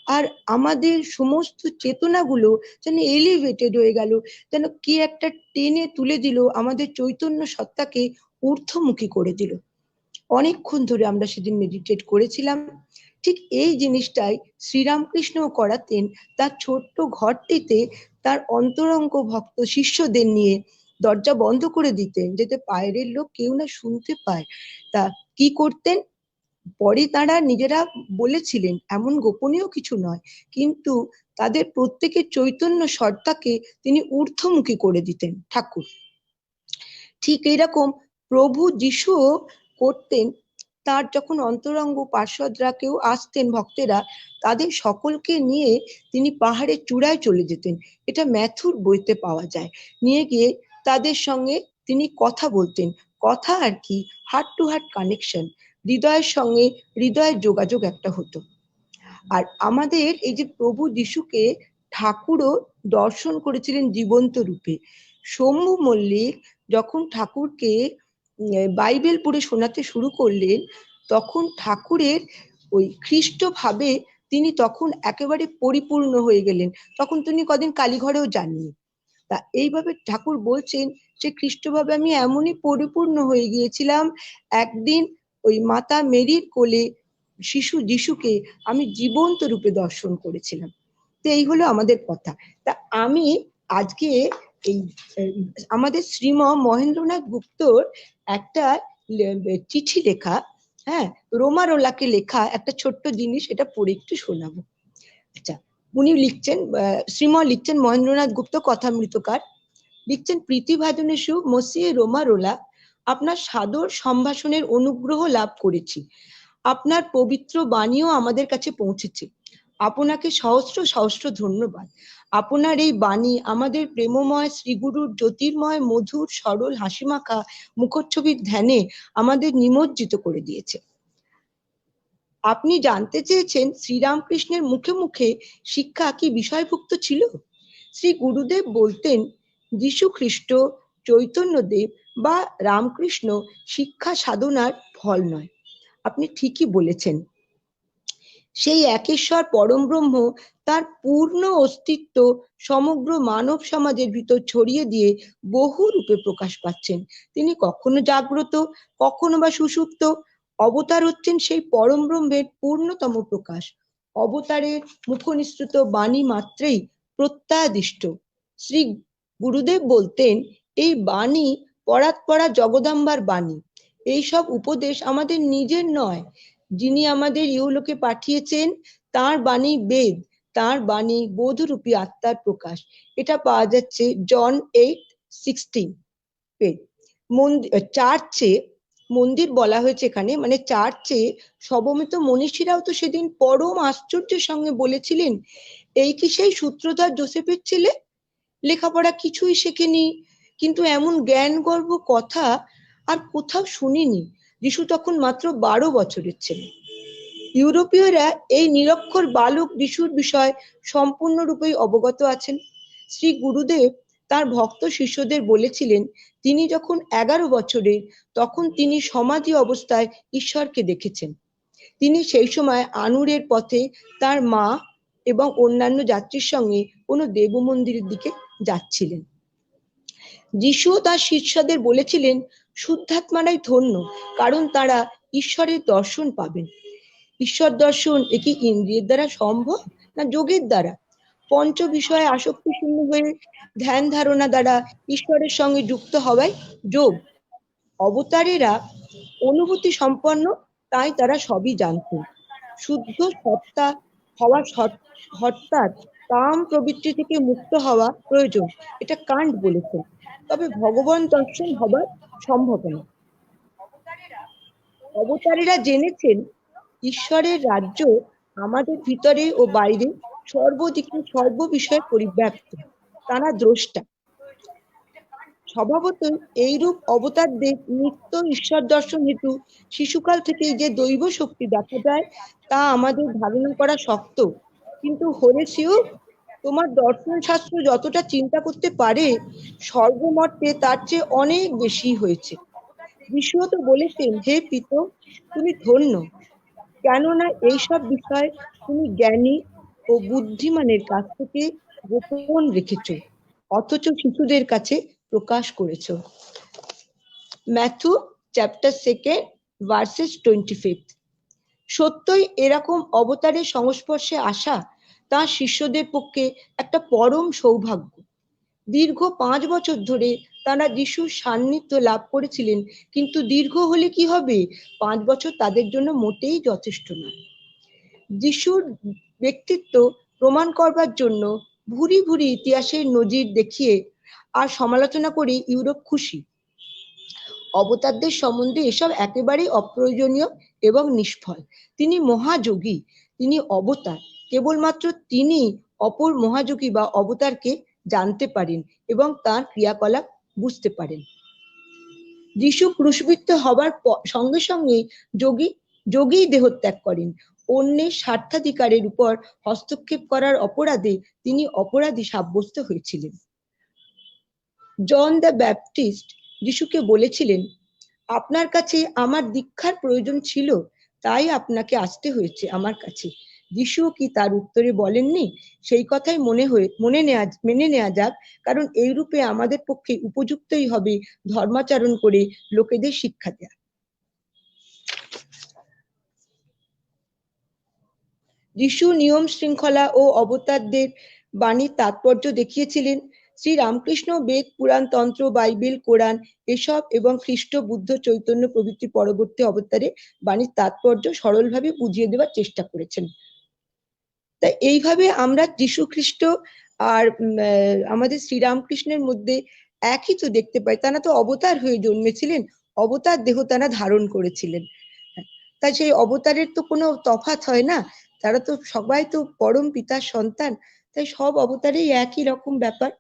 আর আমাদের সমস্ত চেতনাগুলো যেন এলিভেটেড হয়ে গেল, যেন কি একটা টেনে তুলে দিল, আমাদের চৈতন্য সত্তাকে ঊর্ধ্বমুখী করে দিল। অনেকক্ষণ ধরে আমরা সেদিন মেডিটেট করেছিলাম। ঠিক এই জিনিসটাই শ্রীরামকৃষ্ণও করাতেন তার ছোট্ট ঘরটিতে, তার অন্তরঙ্গ ভক্ত শিষ্যদের নিয়ে দরজা বন্ধ করে দিতেন যাতে বাইরের লোক কেউ না শুনতে পায়। তা কি করতেন পরে তারা নিজেরা বলেছিলেন, এমন গোপনীয় কিছু নয়, কিন্তু তাদের প্রত্যেকের চৈতন্য সত্তাকে তিনি ঊর্ধ্বমুখী করে দিতেন ঠাকুর। ঠিক এরকম প্রভু যিশুও করতেন। তার যখন অন্তরঙ্গ পার্ষদরা কেউ আসতেন ভক্তেরা, তাদের সকলকে নিয়ে তিনি পাহাড়ের চূড়ায় চলে যেতেন। এটা ম্যাথুর বইতে পাওয়া যায়। নিয়ে গিয়ে তাদের সঙ্গে তিনি কথা বলতেন। কথা আর কি, হার্ট টু হার্ট কানেকশন, হৃদয়ের সঙ্গে হৃদয়ের যোগাযোগ একটা হতো। আর আমাদের এই যে প্রভু যিশুকে ঠাকুরও দর্শন করেছিলেন জীবন্ত রূপে। শম্ভু মল্লিক যখন ঠাকুরকে বাইবেল পড়ে শোনাতে শুরু করলেন, তখন ঠাকুরের ওই খ্রিস্ট ভাবে তিনি তখন একেবারে পরিপূর্ণ হয়ে গেলেন। তখন তিনি কদিন কালীঘরেও যাননি। তা এইভাবে ঠাকুর বলছেন যে খ্রিস্টভাবে আমি এমনই পরিপূর্ণ হয়ে গিয়েছিলাম, একদিন ওই মাতা মেরির কোলে শিশু যিশুকে আমি জীবন্ত রূপে দর্শন করেছিলাম। তো এই হলো আমাদের কথা। তা আমি আজকে এই আমাদের শ্রীম মহেন্দ্রনাথ গুপ্তর একটা চিঠি লেখা, হ্যাঁ, রোমারোলাকে লেখা একটা ছোট্ট জিনিস, এটা পড়ে একটু শোনাবো। আচ্ছা, উনি লিখছেন, শ্রীম লিখছেন, মহেন্দ্রনাথ গুপ্ত কথামৃতকার লিখছেন, প্রীতিভাজনেশু মসিয়ে রোমারোলা, আপনার সাদর সম্ভাষণের অনুগ্রহ লাভ করেছি। আপনার পবিত্র বাণীও আমাদের কাছে পৌঁছেছে। আপনাকে সহস্র সহস্র ধন্যবাদ। আপনার এই বাণী আমাদের প্রেমময় শ্রীগুরুর জ্যোতির্ময় মধুর সরল হাসিমাখা মুখচ্ছবির ধ্যানে আমাদের নিমজ্জিত করে দিয়েছে। আপনি জানতে চেয়েছেন শ্রীরামকৃষ্ণের মুখে মুখে শিক্ষা কি বিষয়ভুক্ত ছিল? শ্রী গুরুদেব বলতেন, যীশু খ্রিস্ট, চৈতন্যদেব বা রামকৃষ্ণ শিক্ষা সাধনার ফল নয়। আপনি ঠিকই বলেছেন। সেই একেশ্বর পরম ব্রহ্ম তার পূর্ণ অস্তিত্ব সমগ্র মানব সমাজের ভিতর ছড়িয়ে দিয়ে বহু রূপে প্রকাশ পাচ্ছেন। তিনি কখনো জাগ্রত, কখনো বা সুষুপ্ত। অবতার হচ্ছেন সেই পরম ব্রহ্মের পূর্ণতম প্রকাশ। অবতারের মুখনিসৃত বাণী মাত্রেই প্রত্যয়াদিষ্ট। শ্রী গুরুদেব বলতেন, এই বাণী পরাৎপরা জগদাম্বার বাণী। এইসব উপদেশ আমাদের নিজের নয়, যিনি আমাদের ইহলোকে পাঠিয়েছেন তার বাণী বেদ, তার বাণী বোধরূপী আত্মার প্রকাশ। এটা পাওয়া যাচ্ছে জন 8:16 পেজ। চার্চে মন্দির বলা হয়েছে এখানে, মানে চার্চে সবমিত মনীষীরাও তো সেদিন পরম আশ্চর্যের সঙ্গে বলেছিলেন, এই কি সেই সূত্রধর জোসেফের ছেলে? লেখাপড়া কিছুই শেখেনি, কিন্তু এমন জ্ঞান গর্ব কথা আর কোথাও শুনিনি। যিশু তখন মাত্র 12 বছরের ছেলে। ইউরোপীয়রা এই নিরক্ষর বালক যিশুর বিষয় সম্পূর্ণরূপেই অবগত আছেন। শ্রী গুরুদেব তার ভক্ত শিষ্যদের বলেছিলেন, তিনি যখন 11 বছরের তখন তিনি সমাধি অবস্থায় ঈশ্বরকে দেখেছেন। তিনি সেই সময় আনুরের পথে তার মা এবং অন্যান্য যাত্রীর সঙ্গে কোনো দেব মন্দিরের দিকে যাচ্ছিলেন। যিশু তার শিষ্যদের বলেছিলেন, শুদ্ধাত্মারাই ধন্য, কারণ তারা ঈশ্বরের দর্শন পাবেন। ঈশ্বর দর্শন কি ইন্দ্রিয়ের দ্বারা সম্ভব, না যোগের দ্বারা? পঞ্চ বিষয়ে আসক্তি শূন্য হয়ে ধ্যান ধারণা দ্বারা ঈশ্বরের সঙ্গে যুক্ত হওয়াই যোগ। অবতারেরা অনুভূতি সম্পন্ন, তাই তারা সবই জানতেন। শুদ্ধ সত্তা হওয়া অর্থাৎ কাম প্রবৃত্তি থেকে মুক্ত হওয়া প্রয়োজন, এটা কান্ট বলেছেন। তবে ভগবান দর্শন হবার সম্ভাবনা। অবতারেরা জেনেছেন ঈশ্বরের রাজ্য আমাদের ভিতরে ও বাইরে সর্বদিকে সর্ব বিষয়ে পরিব্যাপ্ত। তারা দ্রষ্টা। স্বভাবতই এইরূপ অবতারদের নিত্য ঈশ্বর দর্শন হেতু শিশুকাল থেকেই যে দৈব শক্তি দেখা যায় তা আমাদের ধারণা করা শক্ত। কিন্তু হরেসিও, তোমার দর্শন শাস্ত্র যতটা চিন্তা করতে পারে সর্বমর্তে তার চেয়ে অনেক বেশি হয়েছে। যিশুও তো বলেছেন, হে পিত, তুমি ধন্য, কেননা এইসব বিষয় তুমি জ্ঞানী ও বুদ্ধিমানের কাছ থেকে গোপন রেখেছ, অথচ শিশুদের কাছে প্রকাশ করেছ। Matthew chapter 2 versus 25। সত্যই এরকম অবতারের সংস্পর্শে আসা তার শিষ্যদের পক্ষে একটা পরম সৌভাগ্য। দীর্ঘ 5 বছর ধরে তারা যিশুর সান্নিধ্য লাভ করেছিলেন, কিন্তু দীর্ঘ হলে কি হবে, 5 বছর তাদের জন্য মোটেই যথেষ্ট নয়। যিশুর ব্যক্তিত্ব প্রমাণ করবার জন্য ভুরি ভুরি ইতিহাসের নজির দেখিয়ে আর সমালোচনা করে ইউরোপ খুশি। অবতারদের সম্বন্ধে এসব একেবারেই অপ্রয়োজনীয় এবং নিষ্ফল। তিনি মহাযোগী, তিনি অবতার। কেবলমাত্র তিনি অপর মহাযোগী বা অবতারকে জানতে পারেন এবং তার ক্রিয়াকলাপ বুঝতে পারেন। যিশু ক্রুশবিদ্ধ হবার সঙ্গে সঙ্গে যোগী দেহত্যাগ করেন। অন্যের স্বার্থাধিকারের উপর হস্তক্ষেপ করার অপরাধে তিনি অপরাধী সাব্যস্ত হয়েছিলেন। জন দ্য ব্যাপটিস্ট যিশুকে বলেছিলেন, আপনার কাছে আমার দীক্ষার প্রয়োজন ছিল, তাই আপনাকে আসতে হয়েছে আমার কাছে। যিশুও কি তার উত্তরে বলেননি, সেই কথাই মেনে নেওয়া যাক, কারণ এই রূপে আমাদের পক্ষে উপযুক্তই হবে ধর্মাচরণ করে লোকেদের শিক্ষা দেয়া। যিশু নিয়ম শৃঙ্খলা ও অবতারদের বাণীর তাৎপর্য দেখিয়েছিলেন। শ্রী রামকৃষ্ণ বেদ, পুরাণ, তন্ত্র, বাইবেল, কোরআন এসব এবং খ্রিস্ট, বুদ্ধ, চৈতন্য প্রভৃতি পরবর্তী অবতারে বাণীর তাৎপর্য সরলভাবে বুঝিয়ে দেওয়ার চেষ্টা করেছেন। তাই এইভাবে আমরা যীশু খ্রিস্ট আর আমাদের শ্রীরামকৃষ্ণের মধ্যে একই তো দেখতে পাই। তারা তো অবতার হয়ে জন্মেছিলেন, অবতার দেহ তারা ধারণ করেছিলেন। তাই সেই অবতারের তো কোনো তফাৎ হয় না। তারা তো সবাই তো পরম পিতার সন্তান, তাই সব অবতারেই একই রকম ব্যাপার।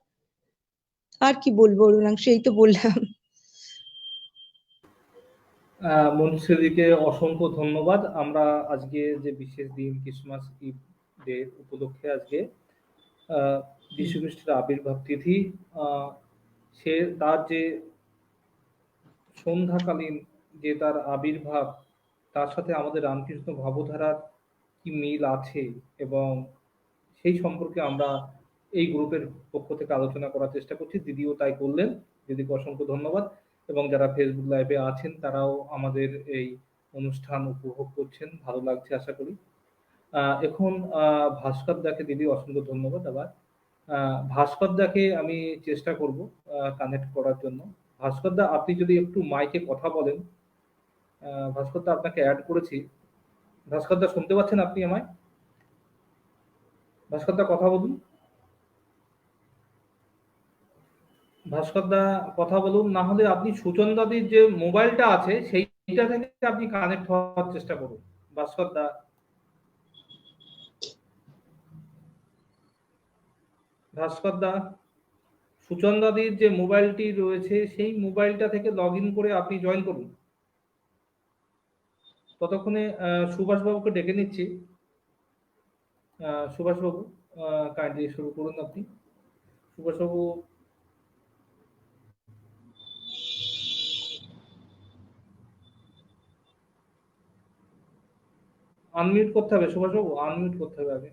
আর কি বলবো অরুণাংশু, এই তো বললাম। মনীষীদিকে অসংখ্য ধন্যবাদ। আমরা আজকে যে বিশেষ দিন ক্রিসমাস ইভ ডে উপলক্ষে আজকে যীশু খ্রিস্টের আবির্ভাব তিথি, সে তার যে সন্ধ্যাকালীন যে তার আবির্ভাব, তার সাথে আমাদের রামকৃষ্ণ ভাবধারার কি মিল আছে এবং সেই সম্পর্কে আমরা এই গ্রুপের পক্ষ থেকে আলোচনা করার চেষ্টা করছি। দিদিও তাই করলেন, দিদিকে অসংখ্য ধন্যবাদ। এবং যারা ফেসবুক লাইভে আছেন তারাও আমাদের এই অনুষ্ঠান উপভোগ করছেন, ভালো লাগছে আশা করি। এখন ভাস্কর দাকে দিদি অসংখ্য ধন্যবাদ। আবার ভাস্কর দাকে আমি চেষ্টা করব কানেক্ট করার জন্য। ভাস্কর দা, আপনি যদি একটু মাইকে কথা বলেন। ভাস্কর দা, আপনাকে অ্যাড করেছি। ভাস্কর দা, শুনতে পাচ্ছেন আপনি আমায়? ভাস্কর দা, কথা বলুন। ভাস্কর দা, কথা বলুন। না হলে আপনি সুজন দাদির যে মোবাইলটা আছে সেইটা থেকে আপনি কানেক্ট হওয়ার চেষ্টা করুন। ভাস্কর দা, ভাস্কর দা, সুজন দাদির যে মোবাইলটি রয়েছে সেই মোবাইলটা থেকে লগ ইন করে আপনি জয়েন করুন। ততক্ষণে সুভাষ বাবুকে ডেকে নিচ্ছি। সুভাষ বাবু, কাইন্ডলি শুরু করুন আপনি। সুভাষ বাবু, আনমিউট করতে হবে। সুভাষ বাবু, আনমিউট করতে হবে আগে।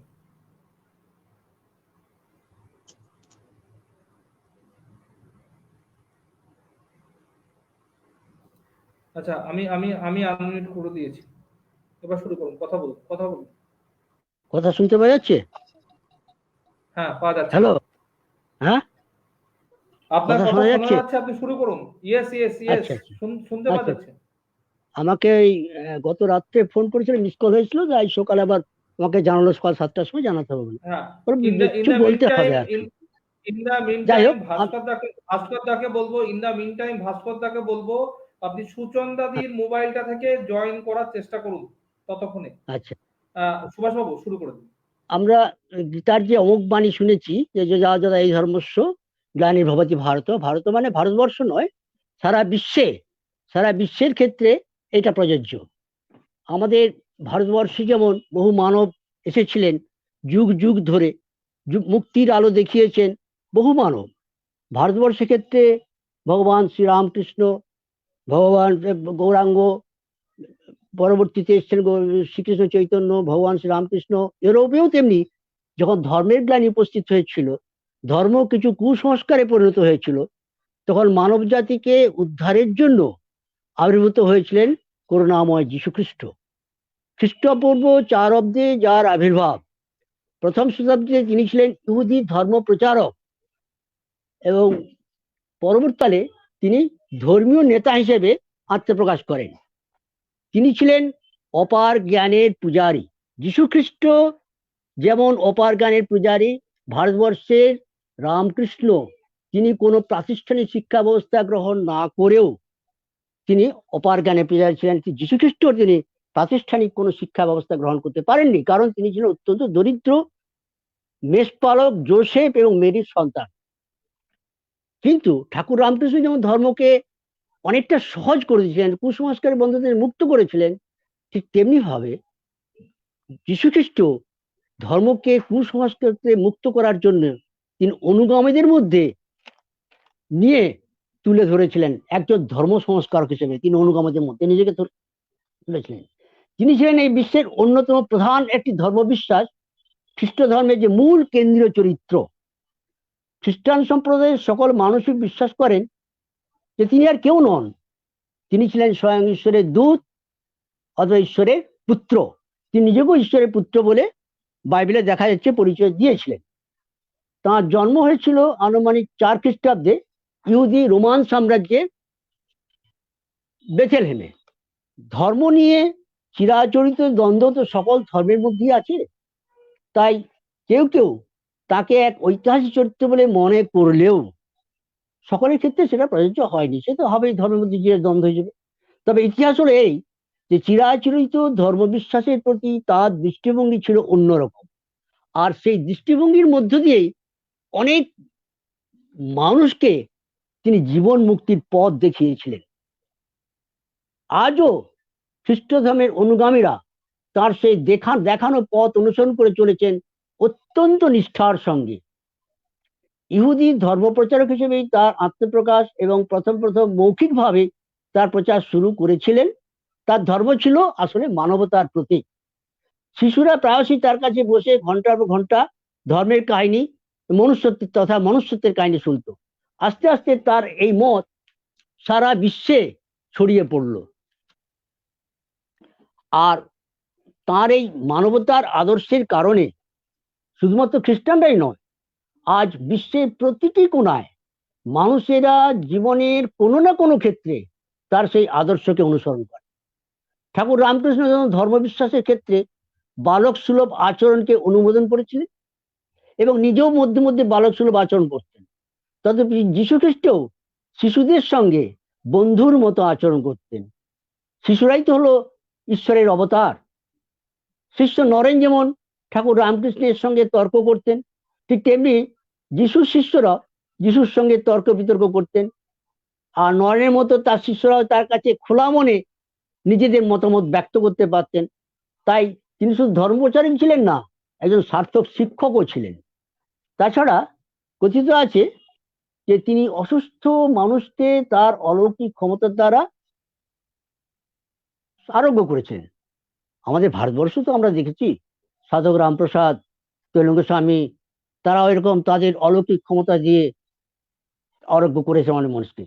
আচ্ছা, আমি আমি আমি আনমিউট করে দিয়েছি। এবার শুরু করুন, কথা বলুন, কথা বলুন। কথা শুনতে পাওয়া যাচ্ছে? হ্যাঁ, পাওয়া যাচ্ছে। হ্যালো, হ্যাঁ, আপনার কথা কথা শোনা শোনা যাচ্ছে? যাচ্ছে, আপনি শুরু করুন। ইয়েস ইয়েস ইয়েস, আচ্ছা আচ্ছা শুনতে পাওয়া আচ্ছা। যাচ্ছে। আমাকে এই গত রাত্রে ফোন করেছিল, মিস কল হয়েছিল, তাই সকালে আবার আমাকে জানালো সকাল 7টার সময় জানাতে হবে বলে। হ্যাঁ, ওর ইন দা কিছু বলতে হবে আর কি। মিন যাই টাইম হোক, ভাস্কর দাকে বলবো, ইন দা মিন টাইম ভাস্কর দাকে বলবো আপনি সুচন দাদির মোবাইলটা থেকে জয়েন করার চেষ্টা করুন ততক্ষণে। আচ্ছা, সুভাষ বাবু, শুরু করে দিন। আমরা গীতার যে অমুক বাণী শুনেছি যে যা যা এই ধর্মস্ব গ্লানির ভবতি ভারত, ভারত মানে ভারতবর্ষ নয়, সারা বিশ্বের ক্ষেত্রে এটা প্রযোজ্য। আমাদের ভারতবর্ষে যেমন বহু মানব এসেছিলেন, যুগ যুগ ধরে মুক্তির আলো দেখিয়েছেন বহু মানব। ভারতবর্ষের ক্ষেত্রে ভগবান শ্রীরামকৃষ্ণ, ভগবান গৌরাঙ্গ, পরবর্তীতে এসছেন শ্রীকৃষ্ণ চৈতন্য, ভগবান শ্রীরামকৃষ্ণ। ইউরোপেও তেমনি যখন ধর্মের গ্লানি উপস্থিত হয়েছিল, ধর্ম কিছু কুসংস্কারে পরিণত হয়েছিল, তখন মানব জাতিকে উদ্ধারের জন্য আবির্ভূত হয়েছিলেন করুণাময় যীশুখ্রিস্ট। খ্রিস্টপূর্ব 4 অব্দে যার আবির্ভাব, প্রথম শতাব্দীতে তিনি ছিলেন ইহুদি ধর্ম প্রচারক এবং পরবর্তীকালে তিনি ধর্মীয় নেতা হিসেবে আত্মপ্রকাশ করেন। তিনি ছিলেন অপার জ্ঞানের পূজারী। যীশুখ্রিস্ট যেমন অপার জ্ঞানের পূজারী, ভারতবর্ষের রামকৃষ্ণ তিনি কোনো প্রাতিষ্ঠানিক শিক্ষা ব্যবস্থা গ্রহণ না করেও তিনি অপার জ্ঞানের পূজারী ছিলেন। যীশুখ্রিস্ট তিনি প্রাতিষ্ঠানিক কোনো শিক্ষা ব্যবস্থা গ্রহণ করতে পারেননি, কারণ তিনি ছিলেন অত্যন্ত দরিদ্র মেষপালক জোসেফ এবং মেরির সন্তান। কিন্তু ঠাকুর রামকৃষ্ণ যেমন ধর্মকে অনেকটা সহজ করে দিয়েছিলেন, কুসংস্কারের বন্ধ থেকে মুক্ত করেছিলেন, ঠিক তেমনি ভাবে যীশুখ্রিস্ট ধর্মকে কুসংস্কার থেকে মুক্ত করার জন্য তিনি অনুগামীদের মধ্যে নিয়ে তুলে ধরেছিলেন একজন ধর্ম সংস্কারক হিসেবে। তিনি অনুগামীদের মধ্যে নিজেকে তুলেছিলেন। তিনি ছিলেন এই বিশ্বের অন্যতম প্রধান একটি ধর্মবিশ্বাস, খ্রিস্ট ধর্মের যে মূল কেন্দ্রীয় চরিত্র। খ্রিস্টান সম্প্রদায়ের সকল মানুষই বিশ্বাস করেন যে তিনি আর কেউ নন, তিনি ছিলেন স্বয়ং ঈশ্বরের দূত অথবা ঈশ্বরের পুত্র। তিনি নিজেকেও ঈশ্বরের পুত্র বলে বাইবেলে দেখা যাচ্ছে পরিচয় দিয়েছিলেন। তাঁর জন্ম হয়েছিল আনুমানিক 4 খ্রিস্টাব্দে ইহুদি রোমান সাম্রাজ্যের বেথেলহেমে। ধর্ম নিয়ে চিরাচরিত দ্বন্দ্ব তো সকল ধর্মের মধ্যেই আছে, তাই কেউ কেউ তাকে এক ঐতিহাসিক চরিত্র বলে মনে করলেও সকলের ক্ষেত্রে সেটা প্রযোজ্য হয়নি। সে তো হবেই, ধর্মের মধ্যে যে দ্বন্দ্ব হিসেবে। তবে ইতিহাস হলো এই যে চিরাচরিত ধর্মবিশ্বাসের প্রতি তার দৃষ্টিভঙ্গি ছিল অন্যরকম, আর সেই দৃষ্টিভঙ্গির মধ্য দিয়েই অনেক মানুষকে তিনি জীবন মুক্তির পথ দেখিয়েছিলেন। আজও খ্রিস্ট ধর্মের অনুগামীরা তার সেই দেখানো পথ অনুসরণ করে চলেছেন অত্যন্ত নিষ্ঠার সঙ্গে। ইহুদি ধর্মপ্রচারক হিসেবেই তার আত্মপ্রকাশ এবং প্রথম মৌখিকভাবে তার প্রচার শুরু করেছিলেন। তার ধর্ম ছিল আসলে মানবতার প্রতীক। শিশুরা প্রায়শই তার কাছে বসে ঘন্টার পর ঘন্টা ধর্মের কাহিনী, মনুষ্যত্বের কাহিনী শুনত। আস্তে আস্তে তার এই মত সারা বিশ্বে ছড়িয়ে পড়ল, আর তার এই মানবতার আদর্শের কারণে শুধুমাত্র খ্রিস্টানরাই নয়, আজ বিশ্বের প্রতিটি কোণায় মানুষেরা জীবনের কোনো না কোনো ক্ষেত্রে তার সেই আদর্শকে অনুসরণ করে। ঠাকুর রামকৃষ্ণ যেমন ধর্মবিশ্বাসের ক্ষেত্রে বালক সুলভ আচরণকে অনুমোদন করেছিলেন এবং নিজেও মধ্যে মধ্যে বালক সুলভ আচরণ করতেন, তথাপি যীশু খ্রিস্টও শিশুদের সঙ্গে বন্ধুর মতো আচরণ করতেন। শিশুরাই তো হলো ঈশ্বরের অবতার। শিষ্য নরেন যেমন ঠাকুর রামকৃষ্ণের সঙ্গে তর্ক করতেন, ঠিক তেমনি যিশুর শিষ্যরা যিশুর সঙ্গে তর্ক বিতর্ক করতেন, আর নরেনের মতো তার শিষ্যরাও তার কাছে খোলা মনে নিজেদের মতামত ব্যক্ত করতে পারতেন। তাই তিনি শুধু ধর্মপ্রচারক ছিলেন না, একজন সার্থক শিক্ষকও ছিলেন। তাছাড়া কথিত আছে যে তিনি অসুস্থ মানুষকে তার অলৌকিক ক্ষমতার দ্বারা আরোগ্য করেছেন। আমাদের ভারতবর্ষ তো আমরা দেখেছি সাধক রামপ্রসাদ, তেলঙ্গ স্বামী, তারাও এরকম তাদের অলৌকিক ক্ষমতা দিয়ে আরোগ্য করেছে অনেক মানুষকে।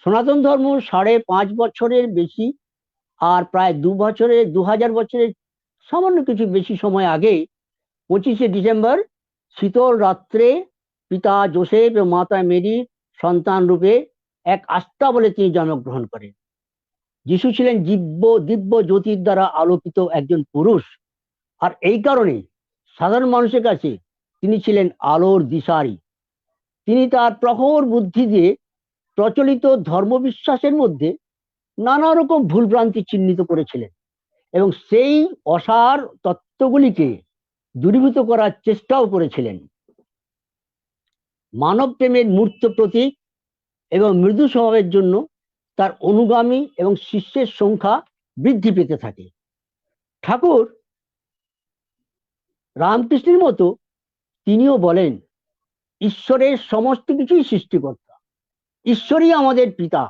সনাতন ধর্ম 5.5 বছরের বেশি, আর প্রায় 2000 বছরের সামান্য কিছু বেশি সময় আগে 25শে ডিসেম্বর শীতল রাত্রে পিতা জোসেফ এবং মাতা মেরির সন্তান রূপে এক আস্থা বলে তিনি জন্মগ্রহণ করেন। যিশু ছিলেন দিব্য জ্যোতির দ্বারা আলোকিত একজন পুরুষ, আর এই কারণে সাধারণ মানুষের কাছে তিনি ছিলেন আলোর দিশারি। তিনি তার প্রখর বুদ্ধি দিয়ে প্রচলিত ধর্মবিশ্বাসের মধ্যে নানা রকম ভুলভ্রান্তি চিহ্নিত করেছিলেন এবং সেই অসার তত্ত্বগুলিকে দূরীভূত করার চেষ্টাও করেছিলেন। মানব প্রেমের মূর্ত প্রতীক এবং মৃদু স্বভাবের জন্য তার অনুগামী এবং শিষ্যের সংখ্যা বৃদ্ধি পেতে থাকে। ঠাকুর রামকৃষ্ণের মতো তিনিও বলেন, ঈশ্বরের সমস্ত কিছুই সৃষ্টিকর্তা, ঈশ্বরই আমাদের পিতা,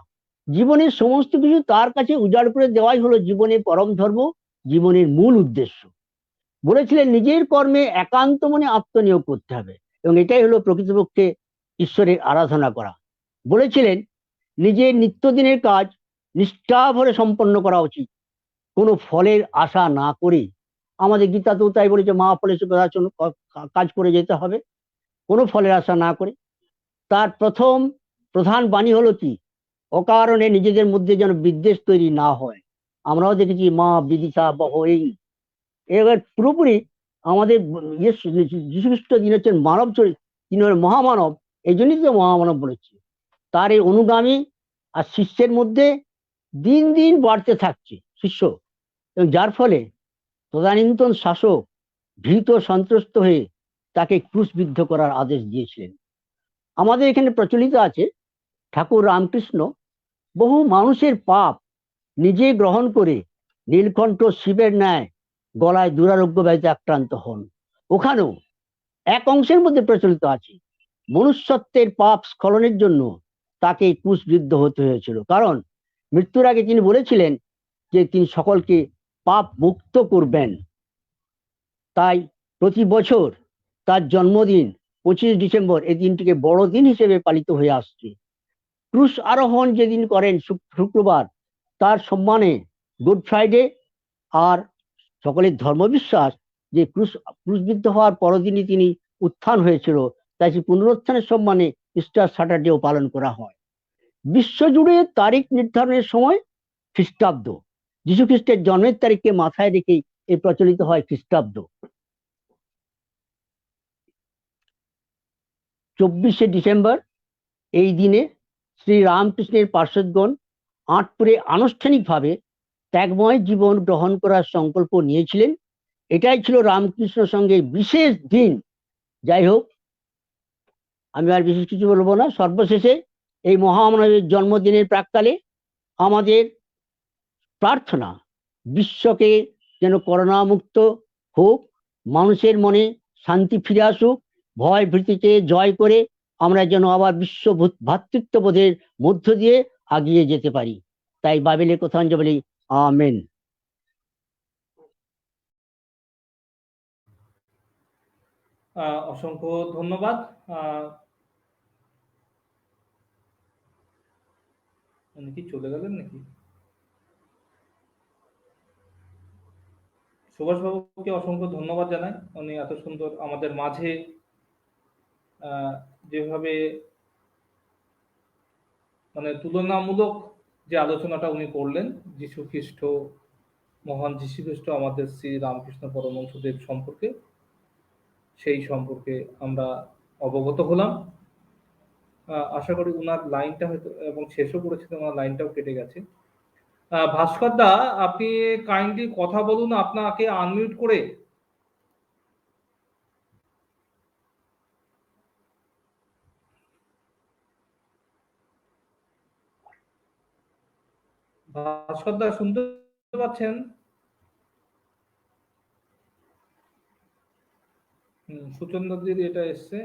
জীবনের সমস্ত কিছু তার কাছে উজাড় করে দেওয়াই হলো জীবনের পরম ধর্ম, জীবনের মূল উদ্দেশ্য। বলেছিলেন নিজের কর্মে একান্ত মনে আত্মনিয়োগ করতে হবে এবং এটাই হলো প্রকৃতপক্ষে ঈশ্বরের আরাধনা করা। বলেছিলেন নিজের নিত্যদিনের কাজ নিষ্ঠাভরে সম্পন্ন করা উচিত, কোনো ফলের আশা না করে। আমাদের গীতাতেও তাই বলেছে, মা ফলের কাজ করে যেতে হবে, কোনো ফলের আশা না করে। তার প্রধান বাণী হলো কি, অকারণে নিজেদের মধ্যে যেন বিদ্বেষ তৈরি না হয়। আমরাও দেখেছি মা বিদিশা বহই, এবার পুরোপুরি আমাদের যীশু খ্রিস্ট যিনি হচ্ছেন মানব চরিত্র, তিনি হলেন মহামানব, এই জন্যই তো মহামানব বলেছে। তার এই অনুগামী আর শিষ্যের মধ্যে দিন দিন বাড়তে থাকছে শিষ্য, এবং যার ফলে তদানীন্তন শাসক ভীত সন্ত্রস্ত হয়ে তাকে ক্রুশবিদ্ধ করার আদেশ দিয়েছিলেন। আমাদের এখানে প্রচলিত আছে ঠাকুর রামকৃষ্ণ বহু মানুষের পাপ নিজে গ্রহণ করে নীলকণ্ঠ শিবের ন্যায় গলায় দুরারোগ্য ব্যাধিতে আক্রান্ত হন। ওখানেও এক অংশের মধ্যে প্রচলিত আছে মনুষ্যত্বের পাপ স্খলনের জন্য তাকে ক্রুশবিদ্ধ হতে হয়েছিল, কারণ মৃত্যুর আগে তিনি বলেছিলেন যে তিনি সকলকে পাপ মুক্ত করবেন। তাই প্রতি বছর তার জন্মদিন 25 ডিসেম্বর এই দিনটিকে বড়দিন হিসেবে পালিত হয়ে আসছে। ক্রুশ আরোহণ যেদিন করেন শুক্রবার, তার সম্মানে গুড ফ্রাইডে, আর সকলের ধর্মবিশ্বাস যে ক্রুশবিদ্ধ হওয়ার পরদিনই তিনি উত্থান হয়েছিল, তাই সেই পুনরুত্থানের সম্মানে ইস্টার স্যাটারডেও পালন করা হয়। বিশ্বজুড়ে তারিখ নির্ধারণের সময় খ্রিস্টাব্দ, যীশু খ্রিস্টের জন্মের তারিখকে মাথায় রেখেই এই প্রচলিত হয় খ্রিস্টাব্দ। 24শে ডিসেম্বর এই দিনে শ্রী রামকৃষ্ণের পার্শ্বদগণ আঁটপুরে আনুষ্ঠানিকভাবে ত্যাগময় জীবন গ্রহণ করার সংকল্প নিয়েছিলেন। এটাই ছিল রামকৃষ্ণ সঙ্গে বিশেষ দিন। যাই হোক, আমি আর বিশেষ কিছু বলবো না। সর্বশেষে এই মহামানবের জন্মদিনের প্রাক্কালে আমাদের প্রার্থনা বিশ্বকে যেন করোনা মুক্ত হোক, মানুষের মনে শান্তি ফিরে আসুক, ভয় ভীতিকে জয় করে আমরা যেন আবার বিশ্ব ভ্রাতৃত্ববোধের মধ্য দিয়ে এগিয়ে যেতে পারি। তাই বাইবেলের কথা বলি, আমেন। অসংখ্য ধন্যবাদ। উনি কি চলে গেলেন নাকি? সুভাষ বাবুকে অসংখ্য ধন্যবাদ জানাই, উনি এত সুন্দর আমাদের মাঝে যেভাবে মানে তুলনামূলক যে আলোচনাটা উনি করলেন যীশু খ্রিস্ট, মহান যীশু খ্রিস্ট আমাদের শ্রী রামকৃষ্ণ পরমহংসদেব সম্পর্কে, সেই সম্পর্কে আমরা অবগত হলাম। আশা করি উনার লাইনটা হয়তো, এবং শেষও করেছিলেন, ওনার লাইনটাও কেটে গেছে। ভাস্কর দা, আপনি কাইন্ডলি কথা বলুন আপনাকে আনমিউট করে। ভাস্কর দা শুনতে পাচ্ছেন? সুচন্দ্রদির এটা এসছে,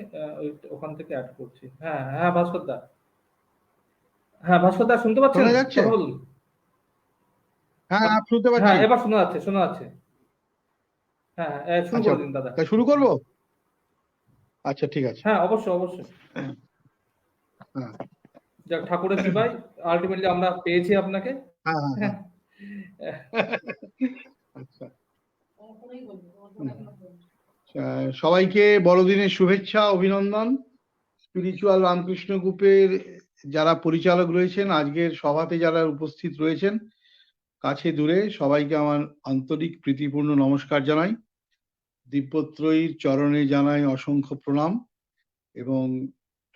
ওখান থেকে অ্যাড করছি। হ্যাঁ হ্যাঁ ভাস্কর দা, হ্যাঁ ভাস্কর দা শুনতে পাচ্ছেন? শোনা যাচ্ছে? কথা বলুন। হ্যাঁ, শুনতে হ্যাঁ পাচ্ছি। এবার শোনা যাচ্ছে, শোনা যাচ্ছে। হ্যাঁ শুরু আচ্ছা, করে দিন দাদা। তা শুরু করবো? আচ্ছা, ঠিক আছে। হ্যাঁ অবশ্যই অবশ্যই। হ্যাঁ যাক, ঠাকুরের কৃপায় আলটিমেটলি আমরা পেয়েছি আপনাকে। হ্যাঁ হ্যাঁ আচ্ছা, সবাইকে বড়দিনের শুভেচ্ছা, অভিনন্দন। স্পিরিচুয়াল রামকৃষ্ণ গ্রুপের যারা পরিচালক রয়েছেন, আজকের সভাতে যারা উপস্থিত রয়েছেন, কাছে দূরে সবাইকে আমার আন্তরিক প্রীতিপূর্ণ নমস্কার জানাই। দিব্যত্রয়ীর চরণে জানাই অসংখ্য প্রণাম, এবং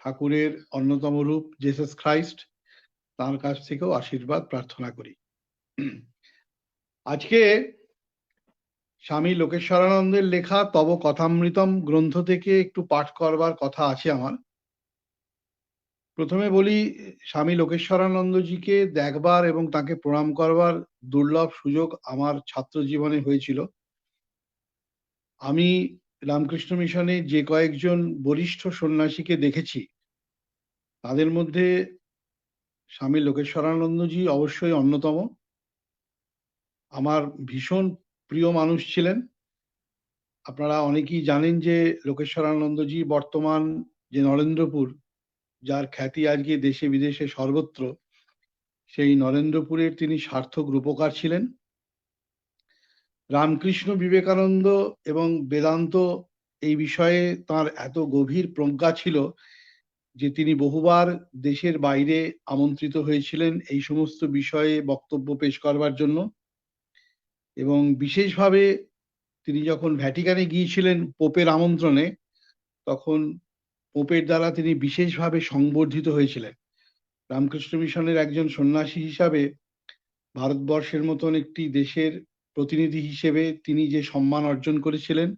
ঠাকুরের অন্যতম রূপ জেসাস খ্রাইস্ট, তার কাছ থেকেও আশীর্বাদ প্রার্থনা করি। আজকে স্বামী লোকেশ্বরানন্দের লেখা তব কথামৃতম গ্রন্থ থেকে একটু পাঠ করবার কথা আছে আমার। প্রথমে বলি, স্বামী লোকেশ্বরানন্দজিকে দেখবার এবং তাকে প্রণাম করবার দুর্লভ সুযোগ আমার ছাত্র জীবনে হয়েছিল। আমি রামকৃষ্ণ মিশনে যে কয়েকজন বরিষ্ঠ সন্ন্যাসীকে দেখেছি, তাদের মধ্যে স্বামী লোকেশ্বরানন্দজি অবশ্যই অন্যতম। আমার ভীষণ প্রিয় মানুষ ছিলেন। আপনারা অনেকেই জানেন যে লোকেশ্বরানন্দজি বর্তমান যে নরেন্দ্রপুর, যার খ্যাতি আজকে দেশে বিদেশে সর্বত্র, সেই নরেন্দ্রপুরের তিনি সার্থক রূপকার ছিলেন। রামকৃষ্ণ, বিবেকানন্দ এবং বেদান্ত এই বিষয়ে তার এত গভীর প্রজ্ঞা ছিল যে তিনি বহুবার দেশের বাইরে আমন্ত্রিত হয়েছিলেন এই সমস্ত বিষয়ে বক্তব্য পেশ করবার জন্য। এবং বিশেষভাবে তিনি যখন ভ্যাটিকানে গিয়েছিলেন পোপের আমন্ত্রণে, তখন পোপের দ্বারা তিনি বিশেষভাবে সংবর্ধিত হয়েছিলেন। রামকৃষ্ণ মিশনের একজন সন্ন্যাসী হিসাবে ভারতবর্ষের মতন একটি দেশের প্রতিনিধি হিসেবে তিনি যে সম্মান অর্জন করেছিলেন,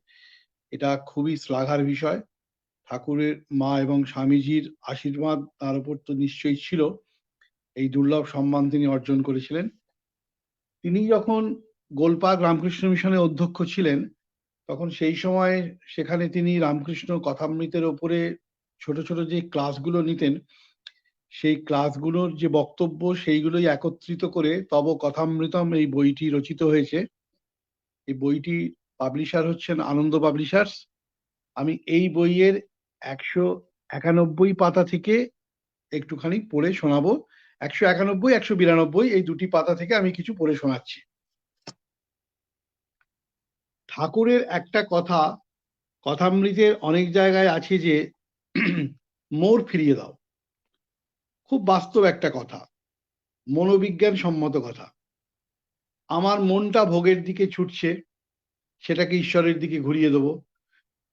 এটা খুবই শ্লাঘার বিষয়। ঠাকুরের মা এবং স্বামীজির আশীর্বাদ তার উপর তো নিশ্চয়ই ছিল, এই দুর্লভ সম্মান তিনি অর্জন করেছিলেন। তিনি যখন গোলপাক রামকৃষ্ণ মিশনের অধ্যক্ষ ছিলেন, তখন সেই সময় সেখানে তিনি রামকৃষ্ণ কথামৃতের ওপরে ছোট ছোট যে ক্লাসগুলো নিতেন, সেই ক্লাসগুলোর যে বক্তব্য সেইগুলোই একত্রিত করে তব কথামৃতম এই বইটি রচিত হয়েছে। এই বইটি পাবলিশার হচ্ছেন আনন্দ পাবলিশার্স। আমি এই বইয়ের 191 পাতা থেকে একটুখানি পড়ে শোনাবো। 191, 192 এই দুটি পাতা থেকে আমি কিছু পড়ে শোনাচ্ছি। ঠাকুরের একটা কথা কথামৃতের অনেক জায়গায় আছে যে মোড় ফিরিয়ে দাও। খুব বাস্তব একটা কথা, মনোবিজ্ঞান সম্মত কথা। আমার মনটা ভোগের দিকে ছুটছে, সেটাকে ঈশ্বরের দিকে ঘুরিয়ে দেবো।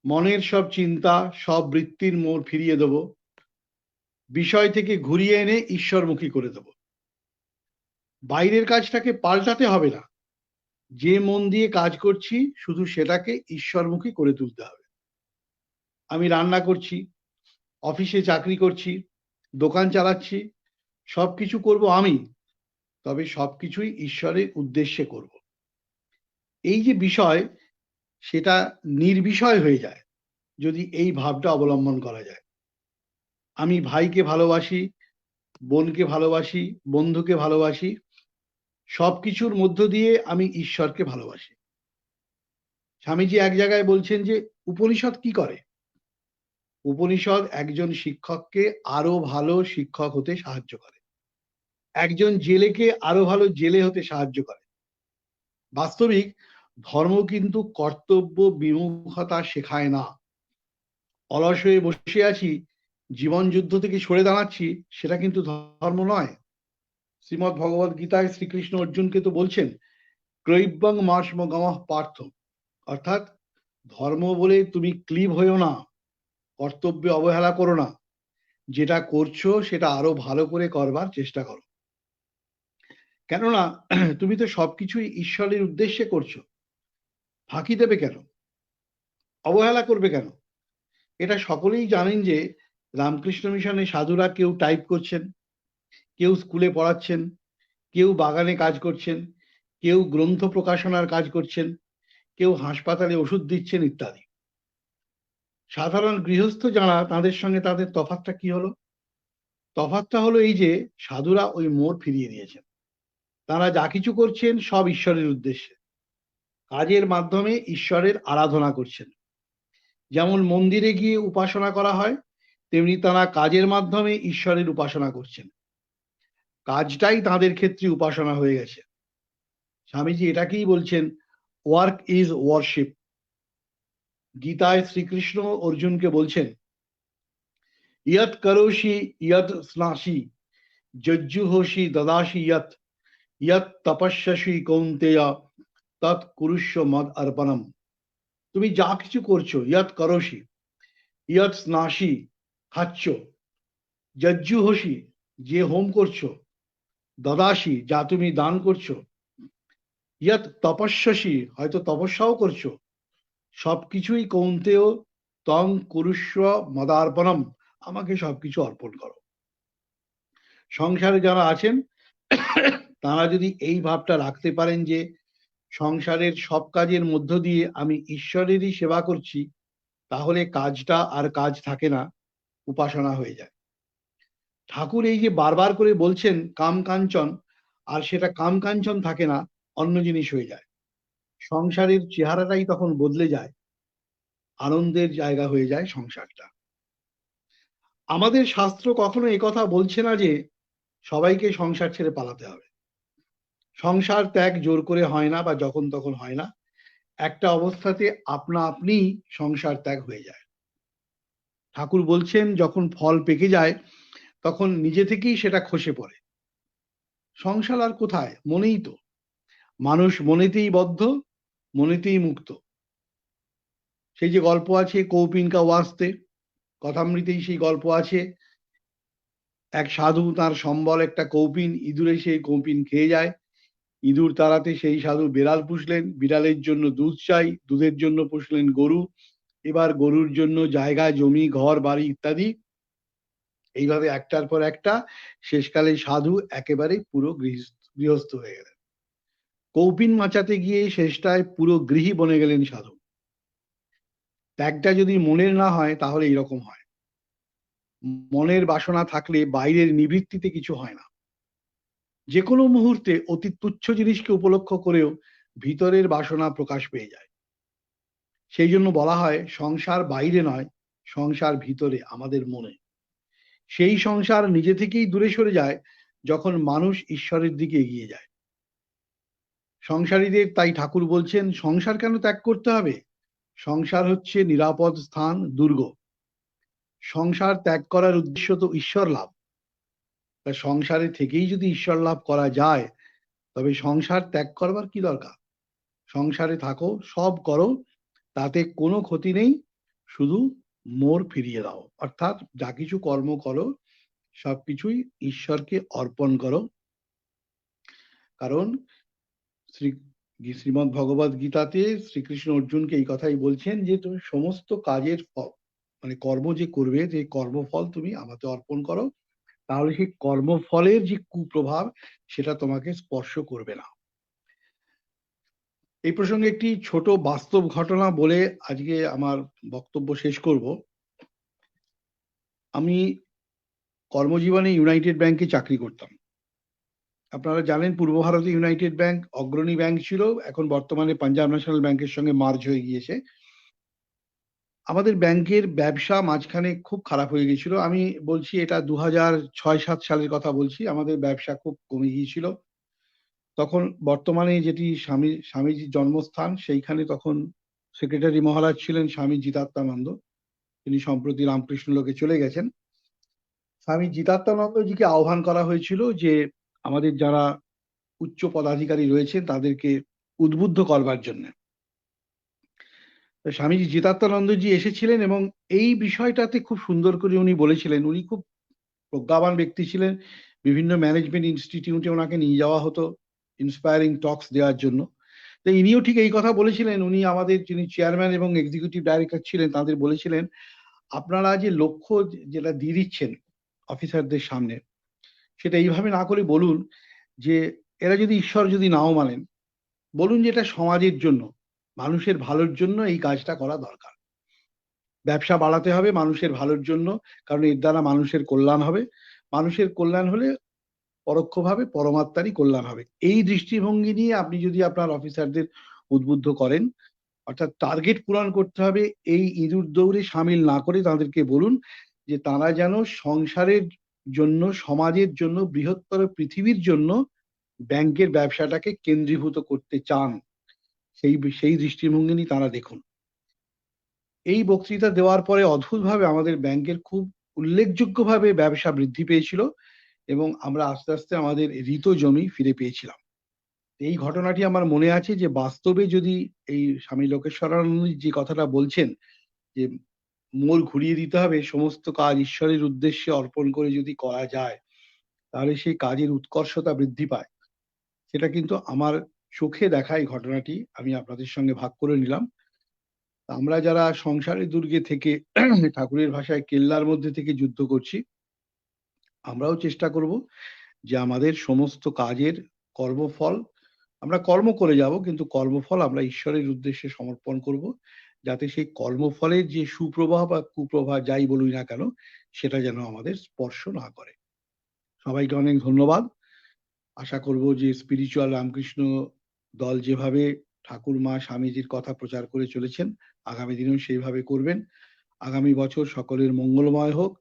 মনের সব চিন্তা, সব বৃত্তির মোড় ফিরিয়ে দেবো, বিষয় থেকে ঘুরিয়ে এনে ঈশ্বরমুখী করে দেবো। বাইরের কাজটাকে পাল্টাতে হবে না, যে মন দিয়ে কাজ করছি শুধু সেটাকে ঈশ্বরমুখী করে তুলতে হবে। আমি রান্না করছি, অফিসে চাকরি করছি, দোকান চালাচ্ছি, সবকিছু করব আমি, তবে সবকিছুই ঈশ্বরের উদ্দেশ্যে করব। এই যে বিষয়, সেটা নির্বিষয় হয়ে যায় যদি এই ভাবটা অবলম্বন করা যায়। আমি ভাইকে ভালোবাসি, বোনকে ভালোবাসি, বন্ধুকে ভালোবাসি, সবকিছুর মধ্য দিয়ে আমি ঈশ্বরকে ভালোবাসি। স্বামীজি এক জায়গায় বলছেন যে উপনিষদ কি করে? উপনিষদ একজন শিক্ষককে আরো ভালো শিক্ষক হতে সাহায্য করে, একজন জেলেকে আরো ভালো জেলে হতে সাহায্য করে। বাস্তবিক ধর্ম কিন্তু কর্তব্য বিমুখতা শেখায় না। অলস হয়ে বসে আছি, জীবন যুদ্ধ থেকে সরে দাঁড়াচ্ছি, সেটা কিন্তু ধর্ম নয়। শ্রীমদ্ ভগবদ গীতায় শ্রীকৃষ্ণ অর্জুনকে তো বলছেন ক্রৈব্যং মার্শম গমঃ পার্থ, অর্থাৎ ধর্ম বলে তুমি ক্লিব হয়েও না, কর্তব্যে অবহেলা করো না, যেটা করছো সেটা আরো ভালো করে করবার চেষ্টা করো। কেননা তুমি তো সবকিছুই ঈশ্বরের উদ্দেশ্যে করছো, ফাঁকি দেবে কেন, অবহেলা করবে কেন? এটা সকলেই জানেন যে রামকৃষ্ণ মিশনে সাধুরা কেউ টাইপ করছেন, কেউ স্কুলে পড়াচ্ছেন, কেউ বাগানে কাজ করছেন, কেউ গ্রন্থ প্রকাশনার কাজ করছেন, কেউ হাসপাতালে ওষুধ দিচ্ছেন ইত্যাদি। সাধারণ গৃহস্থ যারা, তাদের সঙ্গে তাদের তফাৎটা কি হলো? তফাৎটা হলো এই যে সাধুরা ওই মোড় ফিরিয়ে দিয়েছেন। তারা যা কিছু করছেন সব ঈশ্বরের উদ্দেশ্যে, কাজের মাধ্যমে ঈশ্বরের আরাধনা করছেন। যেমন মন্দিরে গিয়ে উপাসনা করা হয়, তেমনি তারা কাজের মাধ্যমে ঈশ্বরের উপাসনা করছেন। কাজটাই তাদের ক্ষেত্রে উপাসনা হয়ে গেছে। স্বামীজি এটাকেই বলছেন ওয়ার্ক ইজ ওয়ারশিপ। গীতায় শ্রীকৃষ্ণ অর্জুনকে বলছেন ইয়ৎ করোষি ইয়ৎ স্নাসি যজ্জুহোষি দদাসি ইয়ৎ ইয়ৎ তপস্যাসি কৌন্তেয় তৎ কুরুষ্ব মদ অর্পণম। তুমি যা কিছু করছো, ইয়ৎ করোষি, ইয়ৎ স্নাসি খাচ্ছ, যজ্জুহোষি যে হোম করছো, দদাসি যা তুমি দান করছো, ইয়ৎ তপস্যাসি হয়তো তপস্যাও করছো, সবকিছুই কৌন্তেয় তং কুরুষ্ব মদার্পণম, আমাকে সবকিছু অর্পণ করো। সংসারে যারা আছেন তারা যদি এই ভাবটা রাখতে পারেন যে সংসারের সব কাজের মধ্য দিয়ে আমি ঈশ্বরেরই সেবা করছি, তাহলে কাজটা আর কাজ থাকে না, উপাসনা হয়ে যায়। ঠাকুর এই যে বারবার করে বলছেন কাম কাঞ্চন, আর সেটা কাম কাঞ্চন থাকে না, অন্য জিনিস হয়ে যায়। সংসারের চেহারাটাই তখন বদলে যায়, আনন্দের জায়গা হয়ে যায় সংসারটা। আমাদের শাস্ত্র কখনো একথা বলছে না যে সবাইকে সংসার ছেড়ে পালাতে হবে। সংসার ত্যাগ জোর করে হয় না বা যখন তখন হয় না, একটা অবস্থাতে আপনা আপনি সংসার ত্যাগ হয়ে যায়। ঠাকুর বলছেন যখন ফল পেকে যায় তখন নিজে থেকেই সেটা খসে পড়ে। সংসার আর কোথায়, মনেই তো। মানুষ মনেতেই বদ্ধ, মনেতেই মুক্ত। সেই যে গল্প আছে কৌপিন কা ওয়াস্তে, কথামৃতেই সেই গল্প আছে। এক সাধু তার সম্বল একটা কৌপিন, ইঁদুরে সেই কৌপিন খেয়ে যায়। ইঁদুর তাড়াতে সেই সাধু বিড়াল পুষলেন, বিড়ালের জন্য দুধ চাই, দুধের জন্য পুষলেন গরু, এবার গরুর জন্য জায়গা জমি ঘর বাড়ি ইত্যাদি। এইভাবে একটার পর একটা শেষকালে সাধু একেবারে পুরো গৃহস্থ হয়ে গেলেন। কৌপিন মাচাতে গিয়ে শেষটায় পুরো গৃহী বনে গেলেন সাধু। ত্যাগটা যদি মনের না হয় তাহলে এইরকম হয়। মনের বাসনা থাকলে বাইরের নিবৃত্তিতে কিছু হয় না। যে কোনো মুহূর্তে অতি তুচ্ছ জিনিসকে উপলক্ষ করেও ভিতরের বাসনা প্রকাশ পেয়ে যায়। সেই জন্য বলা হয় সংসার বাইরে নয়, সংসার ভিতরে, আমাদের মনে। সেই সংসার নিজে থেকেই দূরে সরে যায় যখন মানুষ ঈশ্বরের দিকে এগিয়ে যায়। সংসারীদের তাই ঠাকুর বলছেন সংসার কেন ত্যাগ করতে হবে? সংসার হচ্ছে নিরাপদ স্থান, দুর্গ। সংসার ত্যাগ করার উদ্দেশ্য তো ঈশ্বর লাভ। তা সংসারে থেকেই যদি ঈশ্বর লাভ করা যায় তবে সংসার ত্যাগ করবার কি দরকার? সংসারে থাকো, সব করো, তাতে কোনো ক্ষতি নেই, শুধু মোড় ফিরিয়ে দাও, অর্থাৎ যা কিছু কর্ম করো সবকিছুই ঈশ্বরকে অর্পণ করো। কারণ শ্রীমদ্ ভগবদ গীতাতে শ্রীকৃষ্ণ অর্জুনকে এই কথাই বলছেন যে তুমি সমস্ত কাজের মানে কর্ম যে করবে, যে কর্মফল তুমি আমাকে অর্পণ করো, তাহলে সেই কর্মফলের যে কুপ্রভাব সেটা তোমাকে স্পর্শ করবে না। এই প্রসঙ্গে একটি ছোট বাস্তব ঘটনা বলে আজকে আমার বক্তব্য শেষ করব। আমি কর্মজীবনে ইউনাইটেড ব্যাংকে চাকরি করতাম। আপনারা জানেন পূর্ব ভারতে ইউনাইটেড ব্যাংক অগ্রণী ব্যাংক ছিল, এখন বর্তমানে পাঞ্জাব ন্যাশনাল ব্যাংকের সঙ্গে মার্জ হয়ে গিয়েছে। আমাদের ব্যাংকের ব্যবসা মাঝখানে খুব খারাপ হয়ে গেছিল। আমি বলছি এটা 2006-07 সালের কথা বলছি। আমাদের ব্যবসা খুব কমে গিয়েছিল। তখন বর্তমানে যেটি স্বামীজির জন্মস্থান, সেইখানে তখন সেক্রেটারি মহারাজ ছিলেন স্বামী জিতাত্মানন্দ। তিনি সম্প্রতি রামকৃষ্ণ লোকে চলে গেছেন। স্বামী জিতাত্মানন্দজিকে আহ্বান করা হয়েছিল যে আমাদের যারা উচ্চ পদাধিকারী রয়েছেন তাদেরকে উদ্বুদ্ধ করবার জন্য। স্বামীজি জিতাত্মানন্দজি এসেছিলেন এবং এই বিষয়টাতে খুব সুন্দর করে উনি বলেছিলেন। উনি খুব প্রজ্ঞাবান ব্যক্তি ছিলেন। বিভিন্ন ম্যানেজমেন্ট ইনস্টিটিউটে ওনাকে নিয়ে যাওয়া হতো ইন্সপায়ারিং টকস দেওয়ার জন্য। তো ইনিও ঠিক এই কথা বলেছিলেন। উনি আমাদের যিনি চেয়ারম্যান এবং এক্সিকিউটিভ ডাইরেক্টর ছিলেন তাদের বলেছিলেন, আপনারা যে লক্ষ্য যেটা দিয়ে দিচ্ছেন অফিসারদের সামনে, সেটা এইভাবে না করে বলুন যে এরা যদি ঈশ্বর যদি নাও মানেন, বলুন যে এটা সমাজের জন্য, মানুষের ভালোর জন্য এই কাজটা করা দরকার। ব্যবসা বাড়াতে হবে মানুষের ভালোর জন্য, কারণ এর দ্বারা মানুষের কল্যাণ হবে। মানুষের কল্যাণ হলে পরোক্ষভাবে পরমাত্মারই কল্যাণ হবে। এই দৃষ্টিভঙ্গি নিয়ে আপনি যদি আপনার অফিসারদের উদ্বুদ্ধ করেন, অর্থাৎ টার্গেট পূরণ করতে হবে, এই ইঁদুর দৌড়ে সামিল না করে তাদেরকে বলুন যে তারা যেন সংসারের জন্য, সমাজের জন্য, বৃহত্তর পৃথিবীর জন্য ব্যাংকের ব্যবসাটাকে কেন্দ্রীভূত করতে চান, সেই দৃষ্টিভঙ্গি নিয়ে তারা দেখুন। এই বক্তৃতা দেওয়ার পরে অদ্ভুতভাবে আমাদের ব্যাংকের খুব উল্লেখযোগ্যভাবে ব্যবসা বৃদ্ধি পেয়েছিল এবং আমরা আস্তে আস্তে আমাদের ঋত জমি ফিরে পেয়েছিলাম। এই ঘটনাটি আমার মনে আছে যে বাস্তবে যদি এই স্বামী লোকেশ্বরানন্দ যে কথাটা বলছেন যে মোড় ঘুরিয়ে দিতে হবে, সমস্ত কাজ ঈশ্বরের উদ্দেশ্যে অর্পণ করে যদি করা যায় তাহলে সেই কাজের উৎকর্ষতা বৃদ্ধি পায়। সেটা কিন্তু আমার চোখে দেখা এই ঘটনাটি আমি আপনাদের সঙ্গে ভাগ করে নিলাম। আমরা যারা সংসারের দুর্গে থেকে ঠাকুরের ভাষায় কেল্লার মধ্যে থেকে যুদ্ধ করছি, আমরাও চেষ্টা করব যে আমাদের সমস্ত কাজের কর্মফল, আমরা কর্ম করে যাব কিন্তু কর্মফল আমরা ঈশ্বরের উদ্দেশ্যে সমর্পণ করব, যাতে সেই কর্মফলের যে সুপ্রভাব বা কুপ্রভাব যাই বলুই না কেন সেটা যেন আমাদের স্পর্শ না করে। সবাইকে অনেক ধন্যবাদ। আশা করব যে স্পিরিচুয়াল রামকৃষ্ণ দল যেভাবে ঠাকুর মা স্বামীজির কথা প্রচার করে চলেছেন, আগামী দিনেও সেইভাবে করবেন। আগামী বছর সকলের মঙ্গলময় হোক,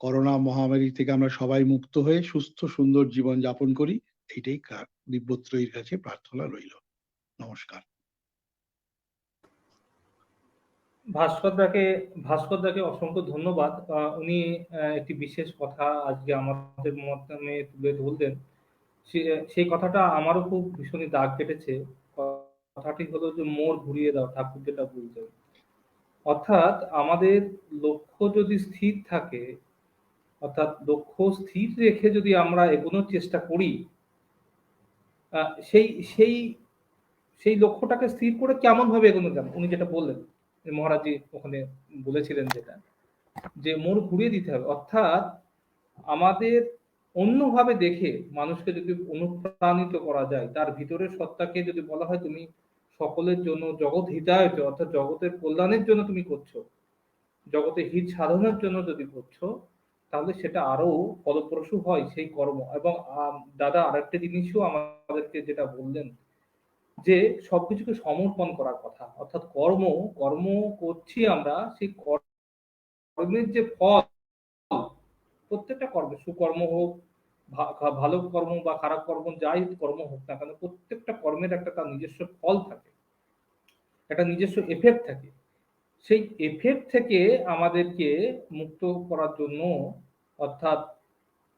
করোনা মহামারী থেকে আমরা সবাই মুক্ত হয়ে সুস্থ সুন্দর জীবন যাপন করি, এইটাই দিব্যত্রয়ীর কাছে প্রার্থনা রইল। নমস্কার। ভাস্কর দাকে অসংখ্য ধন্যবাদ। উনি একটি বিশেষ কথা আজকে আমাদের মাধ্যমে তুলে ধরলেন। সেই কথাটা আমারও খুব ভীষণই দাগ কেটেছে। কথাটি হলো যে মোড় ঘুরিয়ে দাও, ঠাকুর যেটা বলতেন। অর্থাৎ আমাদের লক্ষ্য যদি স্থির থাকে, অর্থাৎ লক্ষ্য স্থির রেখে যদি আমরা এগোনোর চেষ্টা করি, সেই সেই সেই লক্ষ্যটাকে স্থির করে কেমন ভাবে এগোনো যাবে, উনি যেটা বললেন মহারাজজি ওখানে বলেছিলেন যেটা, যে মোড় ঘুরিয়ে দিতে হবে। অর্থাৎ আমাদের অন্যভাবে দেখে মানুষকে যদি অনুপ্রাণিত করা যায়, তার ভিতরের সত্তাকে যদি বলা হয় তুমি সকলের জন্য জগৎ হিতায়ত, অর্থাৎ জগতের কল্যাণের জন্য তুমি করছো, জগতে হিত সাধনের জন্য যদি করছো, তাহলে সেটা আরো ফলপ্রসূ হয় সেই কর্ম। এবং দাদা আরেকটা জিনিসও আমাদেরকে যেটা বললেন যে সবকিছুকে সমর্পণ করার কথা, অর্থাৎ কর্ম করছি আমরা, সেই কর্মের যে ফল, প্রত্যেকটা কর্ম, সুকর্ম হোক, ভালো কর্ম বা খারাপ কর্ম, যাই কর্ম হোক না কেন, প্রত্যেকটা কর্মের একটা তার নিজস্ব ফল থাকে, একটা নিজস্ব এফেক্ট থাকে। সেই এফেক্ট থেকে আমাদেরকে মুক্ত করার জন্য, অর্থাৎ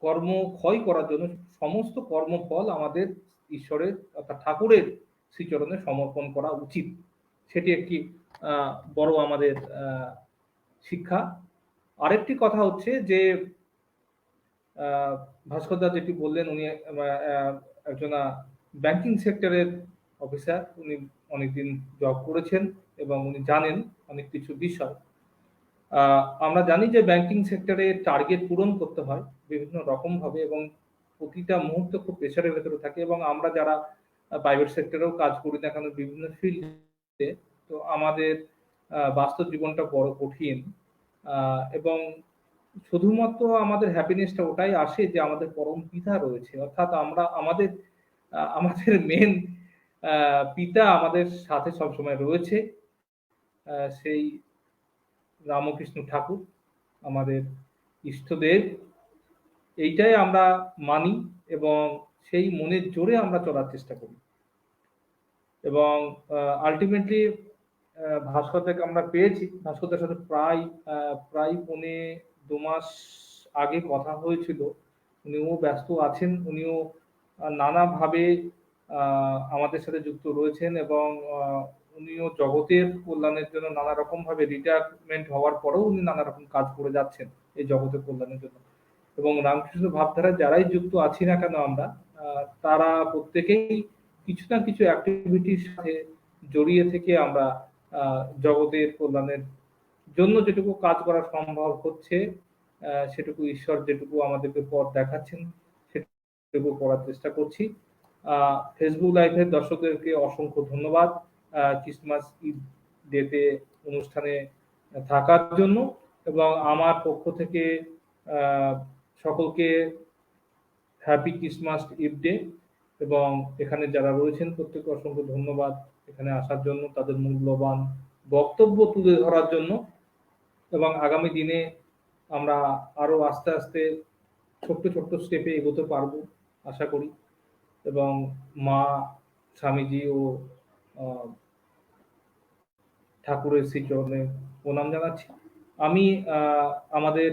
কর্ম ক্ষয় করার জন্য সমস্ত কর্মফল আমাদের ঈশ্বরের অর্থাৎ ঠাকুরের শ্রীচরণে সমর্পণ করা উচিত। সেটি একটি বড় আমাদের শিক্ষা। আরেকটি কথা হচ্ছে যে ভাস্কর দা যেটি বললেন, উনি একজন ব্যাংকিং সেক্টরের অফিসার, উনি অনেকদিন জব করেছেন এবং উনি জানেন অনেক কিছু বিষয়। আমরা জানি যে ব্যাংকিং সেক্টরে টার্গেট পূরণ করতে হয় বিভিন্ন রকম ভাবে এবং প্রতিটা মুহূর্ত খুব প্রেশারের ভেতরে থাকে, এবং আমরা যারা প্রাইভেট সেক্টরেও কাজ করি না কেন বিভিন্ন ফিল্ডে, তো আমাদের বাস্তব জীবনটা বড় কঠিন। এবং শুধুমাত্র আমাদের হ্যাপিনেসটা ওটাই আসে যে আমাদের পরম পিতা রয়েছে, অর্থাৎ আমরা আমাদের মেন পিতা আমাদের সাথে সবসময় রয়েছে, সেই রামকৃষ্ণ ঠাকুর আমাদের ইষ্টদেব। এইটাই আমরা মানি এবং সেই মনের জোরে আমরা চলার চেষ্টা করি। এবং আলটিমেটলি ভাস্কর থেকে আমরা পেয়েছি, ভাস্করদের সাথে প্রায় 2.5 মাস আগে কথা হয়েছিল। উনিও ব্যস্ত আছেন, উনিও নানাভাবে আমাদের সাথে যুক্ত রয়েছেন এবং উনিও জগতের কল্যাণের জন্য নানা রকম ভাবে রিটায়ারমেন্ট হওয়ার পরেও উনি নানা রকম কাজ করে যাচ্ছেন এই জগতের কল্যাণের জন্য। এবং রামকৃষ্ণ ভাবধারা যারাই যুক্ত আছি না কেন আমরা, তারা প্রত্যেকেই কিছু না কিছু অ্যাক্টিভিটির সাথে জড়িয়ে থেকে আমরা জগতের কল্যাণের জন্য যেটুকু কাজ করা সম্ভব হচ্ছে, সেটুকু ঈশ্বর যেটুকু আমাদেরকে পথ দেখাচ্ছেন সেটুকু করার চেষ্টা করছি। ফেসবুক লাইভের দর্শকদেরকে অসংখ্য ধন্যবাদ ক্রিসমাস ঈদ ডেতে অনুষ্ঠানে থাকার জন্য, এবং আমার পক্ষ থেকে সকলকে হ্যাপি ক্রিসমাস ঈদ ডে। এবং এখানে যারা রয়েছেন প্রত্যেককে অসংখ্য ধন্যবাদ এখানে আসার জন্য, তাদের মূল্যবান বক্তব্য তুলে ধরার জন্য। এবং আগামী দিনে আমরা আরো আস্তে আস্তে ছোট্ট ছোট্ট স্টেপে এগোতে পারবো আশা করি, এবং মা, স্বামীজি ও ঠাকুরের শ্রীচরণে প্রণাম জানাচ্ছি। আমি আমাদের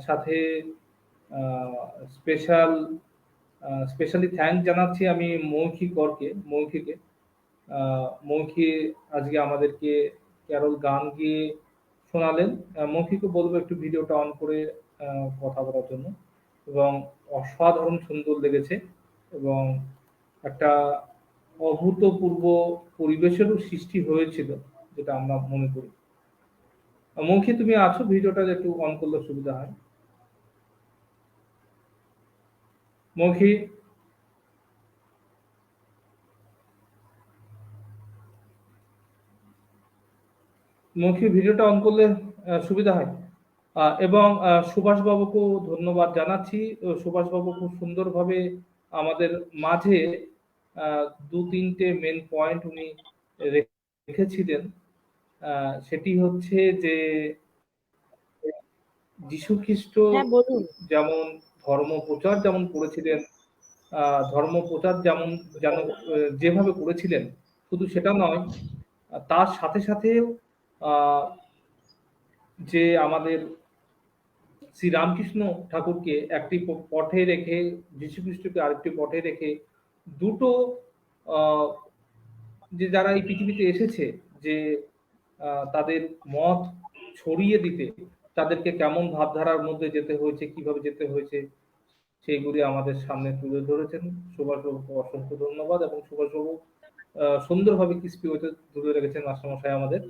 সাথে স্পেশালি থ্যাঙ্ক জানাচ্ছি আমি মৌখিক করকে, মৌখিকে। মৌখি আজকে আমাদেরকে ক্যারল গান গিয়ে শোনালেন। মৌখিকে বলবো একটু ভিডিওটা অন করে কথা বলার জন্য, এবং অসাধারণ সুন্দর লেগেছে এবং একটা অভূতপূর্ব পরিবেশেরও সৃষ্টি হয়েছিল যেটা আমরা মনে করি। মৌখি তুমি আছো? ভিডিওটা একটু অন করলে সুবিধা হয়। মৌখি, মৌখিক ভিডিওটা অন করলে সুবিধা হয়। এবং সুভাষ বাবুকেও ধন্যবাদ জানাচ্ছি। সুভাষ বাবু খুব সুন্দরভাবে আমাদের মাঝে 2-3টে মেন পয়েন্ট উনি রেখেছিলেন। সেটি হচ্ছে যে যীশু খ্রিস্ট যেমন ধর্ম প্রচার যেমন করেছিলেন, ধর্ম প্রচার যেভাবে করেছিলেন, শুধু সেটা নয়, তার সাথে সাথে যে আমাদের শ্রী রামকৃষ্ণ ঠাকুরকে একটি পথে রেখে, যীশু খ্রিস্টকে আরেকটি পথে রেখে, দুটো যে যারা এই পৃথিবীতে এসেছে যে তাদের মত ছড়িয়ে দিতে, তাদেরকে কেমন ভাবধারার মধ্যে যেতে হয়েছে, কিভাবে যেতে হয়েছে, সেইগুলি আমাদের সামনে তুলে ধরেছেন। সুভাষবাবুকে অসংখ্য ধন্যবাদ, এবং সুভাষবাবু সুন্দরভাবে ক্রিস্পি হতে তুলে রেখেছেন মাস্টারমশাই আমাদের,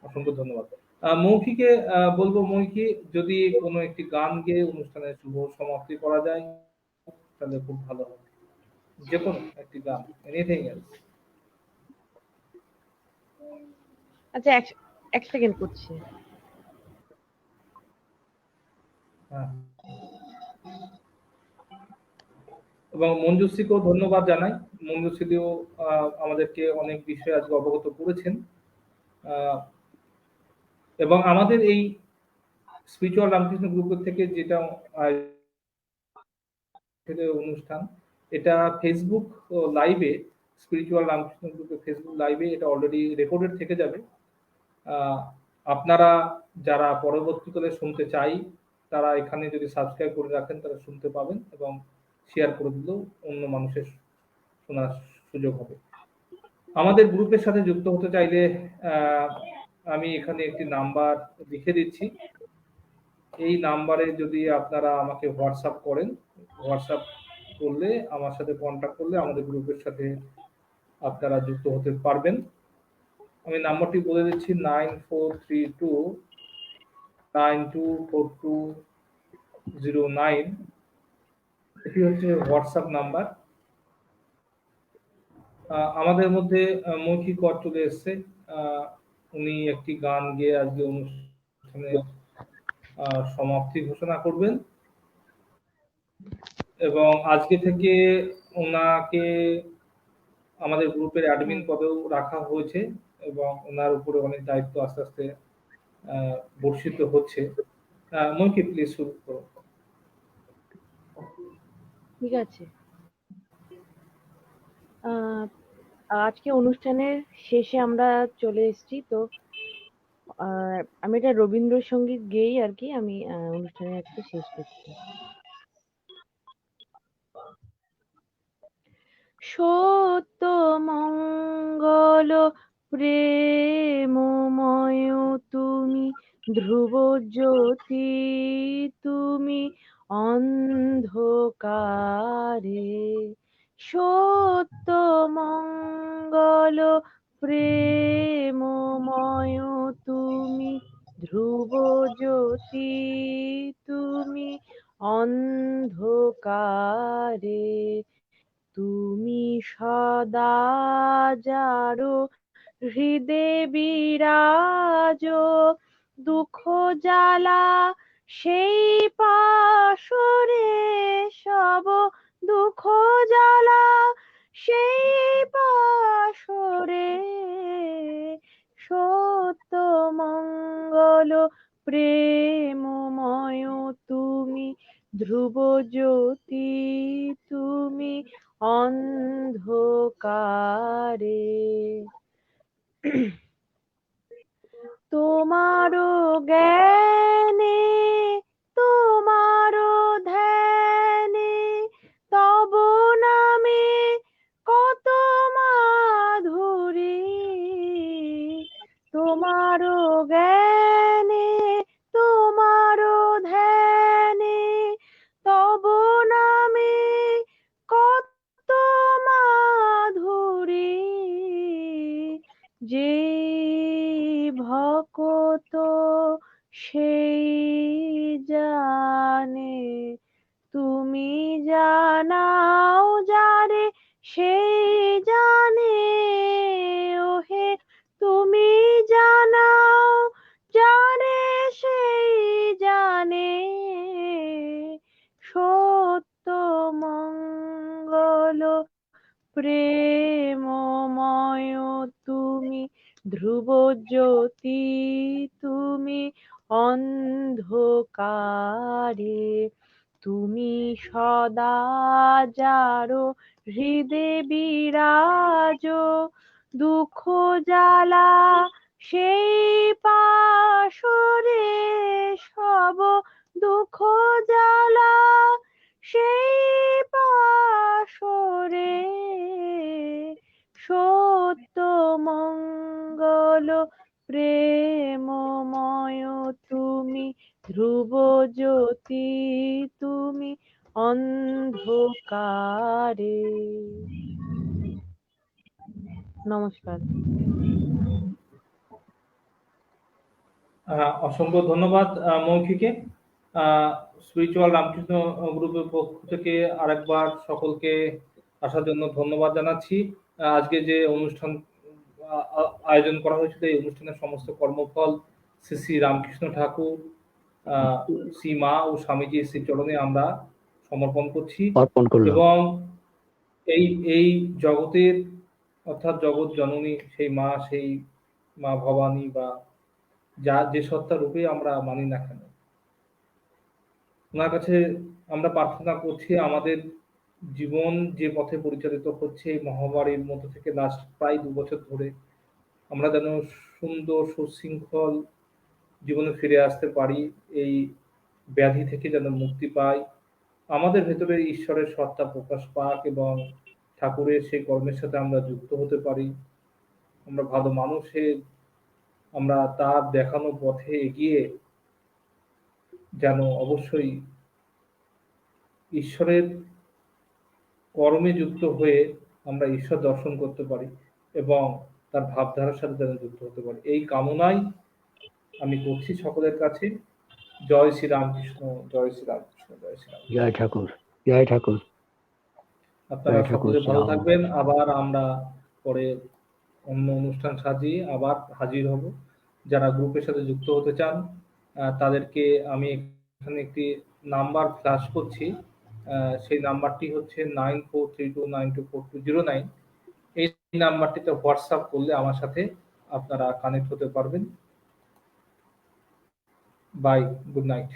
অসংখ্য ধন্যবাদ। মৌখিকে বলবো, মৌখি যদি কোনো একটি গান গেয়ে অনুষ্ঠানের শুভ সমাপ্তি করা যায় তাহলে খুব ভালো হবে, যে কোনো একটি গান, এনিথিং এলস। আচ্ছা, এক সেকেন্ড করছি। এবং মঞ্জুশ্রীকেও ধন্যবাদ জানাই। মঞ্জুশ্রীও আমাদেরকে অনেক বিষয়ে আজকে অবগত করেছেন। এবং আমাদের এই স্পিরিচুয়াল রামকৃষ্ণ গ্রুপের থেকে যেটা অনুষ্ঠান, এটা ফেসবুক লাইভে, স্পিরিচুয়াল রামকৃষ্ণ গ্রুপের ফেসবুক লাইভে এটা অলরেডি রেকর্ডেড থেকে যাবে। আপনারা যারা পরবর্তীকালে শুনতে চাই তারা এখানে যদি সাবস্ক্রাইব করে রাখেন তারা শুনতে পাবেন, এবং শেয়ার করে দিলেও অন্য মানুষের শোনার সুযোগ হবে। আমাদের গ্রুপের সাথে যুক্ত হতে চাইলে আমি এখানে একটি নাম্বার লিখে দিচ্ছি। এই নাম্বারে যদি আপনারা আমাকে হোয়াটসঅ্যাপ করেন, হোয়াটসঅ্যাপ করলে, আমার সাথে কন্ট্যাক্ট করলে আমাদের গ্রুপের সাথে আপনারা যুক্ত হতে পারবেন। আমি নাম্বারটি বলে দিচ্ছি 9432924209। এটি হচ্ছে হোয়াটসঅ্যাপ নাম্বার। আমাদের মধ্যে মৌখিক কর চলে এসছে। উনি একটি গান গেয়ে আজকে অনুষ্ঠানের সমাপ্তি ঘোষণা করবেন এবং আজকে থেকে ওনাকে আমাদের গ্রুপের অ্যাডমিন পদেও রাখা হয়েছে এবং ওনার উপরে অনেক দায়িত্ব আস্তে আস্তে বর্ষিত হচ্ছে। মৌখি প্লিজ শুরু করো। ঠিক আছে। আজকে অনুষ্ঠানের শেষে আমরা চলে এসেছি, তো আমি এটা রবীন্দ্রসঙ্গীত গেয়েই আর কি আমি অনুষ্ঠানের আজকে শেষ করছি। সত্য মঙ্গল প্রেমময় তুমি, ধ্রুব জ্যোতি তুমি অন্ধকারে। সত্য মঙ্গল প্রেমময় তুমি, ধ্রুব জ্যোতি তুমি অন্ধকারে। তুমি সদা যারো হৃদে বিরাজ, দুঃখ জ্বালা সেই পাশরে সব, দুঃখ জ্বালা সেই পাশরে। সত্য মঙ্গল প্রেমময় তুমি, ধ্রুব জ্যোতি তুমি অন্ধকারে। তোমারও জ্ঞানে তোমারও ধ্যানে, তব নামে কত মাধুরী। তোমারও জ্ঞানে তোমারও ধ্যানে, তব নামে কত মাধুরী। যে ভকত সেই জানে, তুমি জানাও যারে সেই জানে। ওহে তুমি জানাও যারে সেই জানে। সত্য মঙ্গল প্রেমময় তুমি, ধ্রুব জ্যোতি তুমি অন্ধকারে। তুমি সদা যারো হৃদে বিরাজ, দুঃখ জ্বালা সেই পাশরে সব, দুঃখ জ্বালা সেই পাশরে। সত্য মঙ্গল প্রেমময় তুমি, ধ্রুব জ্যোতি তুমি অন্ধকারে। নমস্কার। অসংখ্য ধন্যবাদ মৌখিকে। স্পিরিচুয়াল রামকৃষ্ণ গ্রুপের পক্ষ থেকে আরেকবার সকলকে আসার জন্য ধন্যবাদ জানাচ্ছি। আজকে যে অনুষ্ঠান আয়োজন করা হয়েছিল, এই অনুষ্ঠানের সমস্ত কর্মফল শ্রী শ্রী রামকৃষ্ণ ঠাকুর, শ্রী মা ও স্বামীজির শ্রী চরণে আমরা সমর্পণ করছি এবং এই জগতের অর্থাৎ জগৎ জননী সেই মা ভবানী বা যে সত্তা রূপে আমরা মানি না কেন, ওনার কাছে আমরা প্রার্থনা করছি আমাদের জীবন যে পথে পরিচালিত হচ্ছে এই মহামারীর মধ্যে থেকে লাস্ট প্রায় 2 বছর ধরে, আমরা যেন সুন্দর সুশৃঙ্খল জীবনে ফিরে আসতে পারি, এই ব্যাধি থেকে যেন মুক্তি পাই, আমাদের ভেতরে ঈশ্বরের সত্তা প্রকাশ পাক এবং ঠাকুরের সেই কর্মের সাথে আমরা যুক্ত হতে পারি, আমরা ভালো মানুষের, আমরা তার দেখানো পথে এগিয়ে যেন অবশ্যই ঈশ্বরের কর্মে যুক্ত হয়ে আমরা ঈশ্বর দর্শন করতে পারি এবং তার ভাবধারার সাথে যেন যুক্ত হতে পারি, এই কামনাই আমি করছি সকলের কাছে। জয় শ্রী রামকৃষ্ণ, জয় শ্রী রামকৃষ্ণ, জয় শ্রী রামকৃষ্ণ। জয় ঠাকুর, জয় ঠাকুর। আপনারা জয় ঠাকুর, সকলে ভালো শ্রী রাম। থাকবেন। আবার আমরা পরে অন্য অনুষ্ঠান সাজিয়ে আবার হাজির হব। যারা গ্রুপের সাথে যুক্ত হতে চান তাদেরকে আমি এখানে একটি নাম্বার ফ্ল্যাশ করছি। সেই নাম্বারটি হচ্ছে 9432924209। এই নাম্বারটিতে হোয়াটসঅ্যাপ করলে আমার সাথে আপনারা কানেক্ট হতে পারবেন। Bye, good night.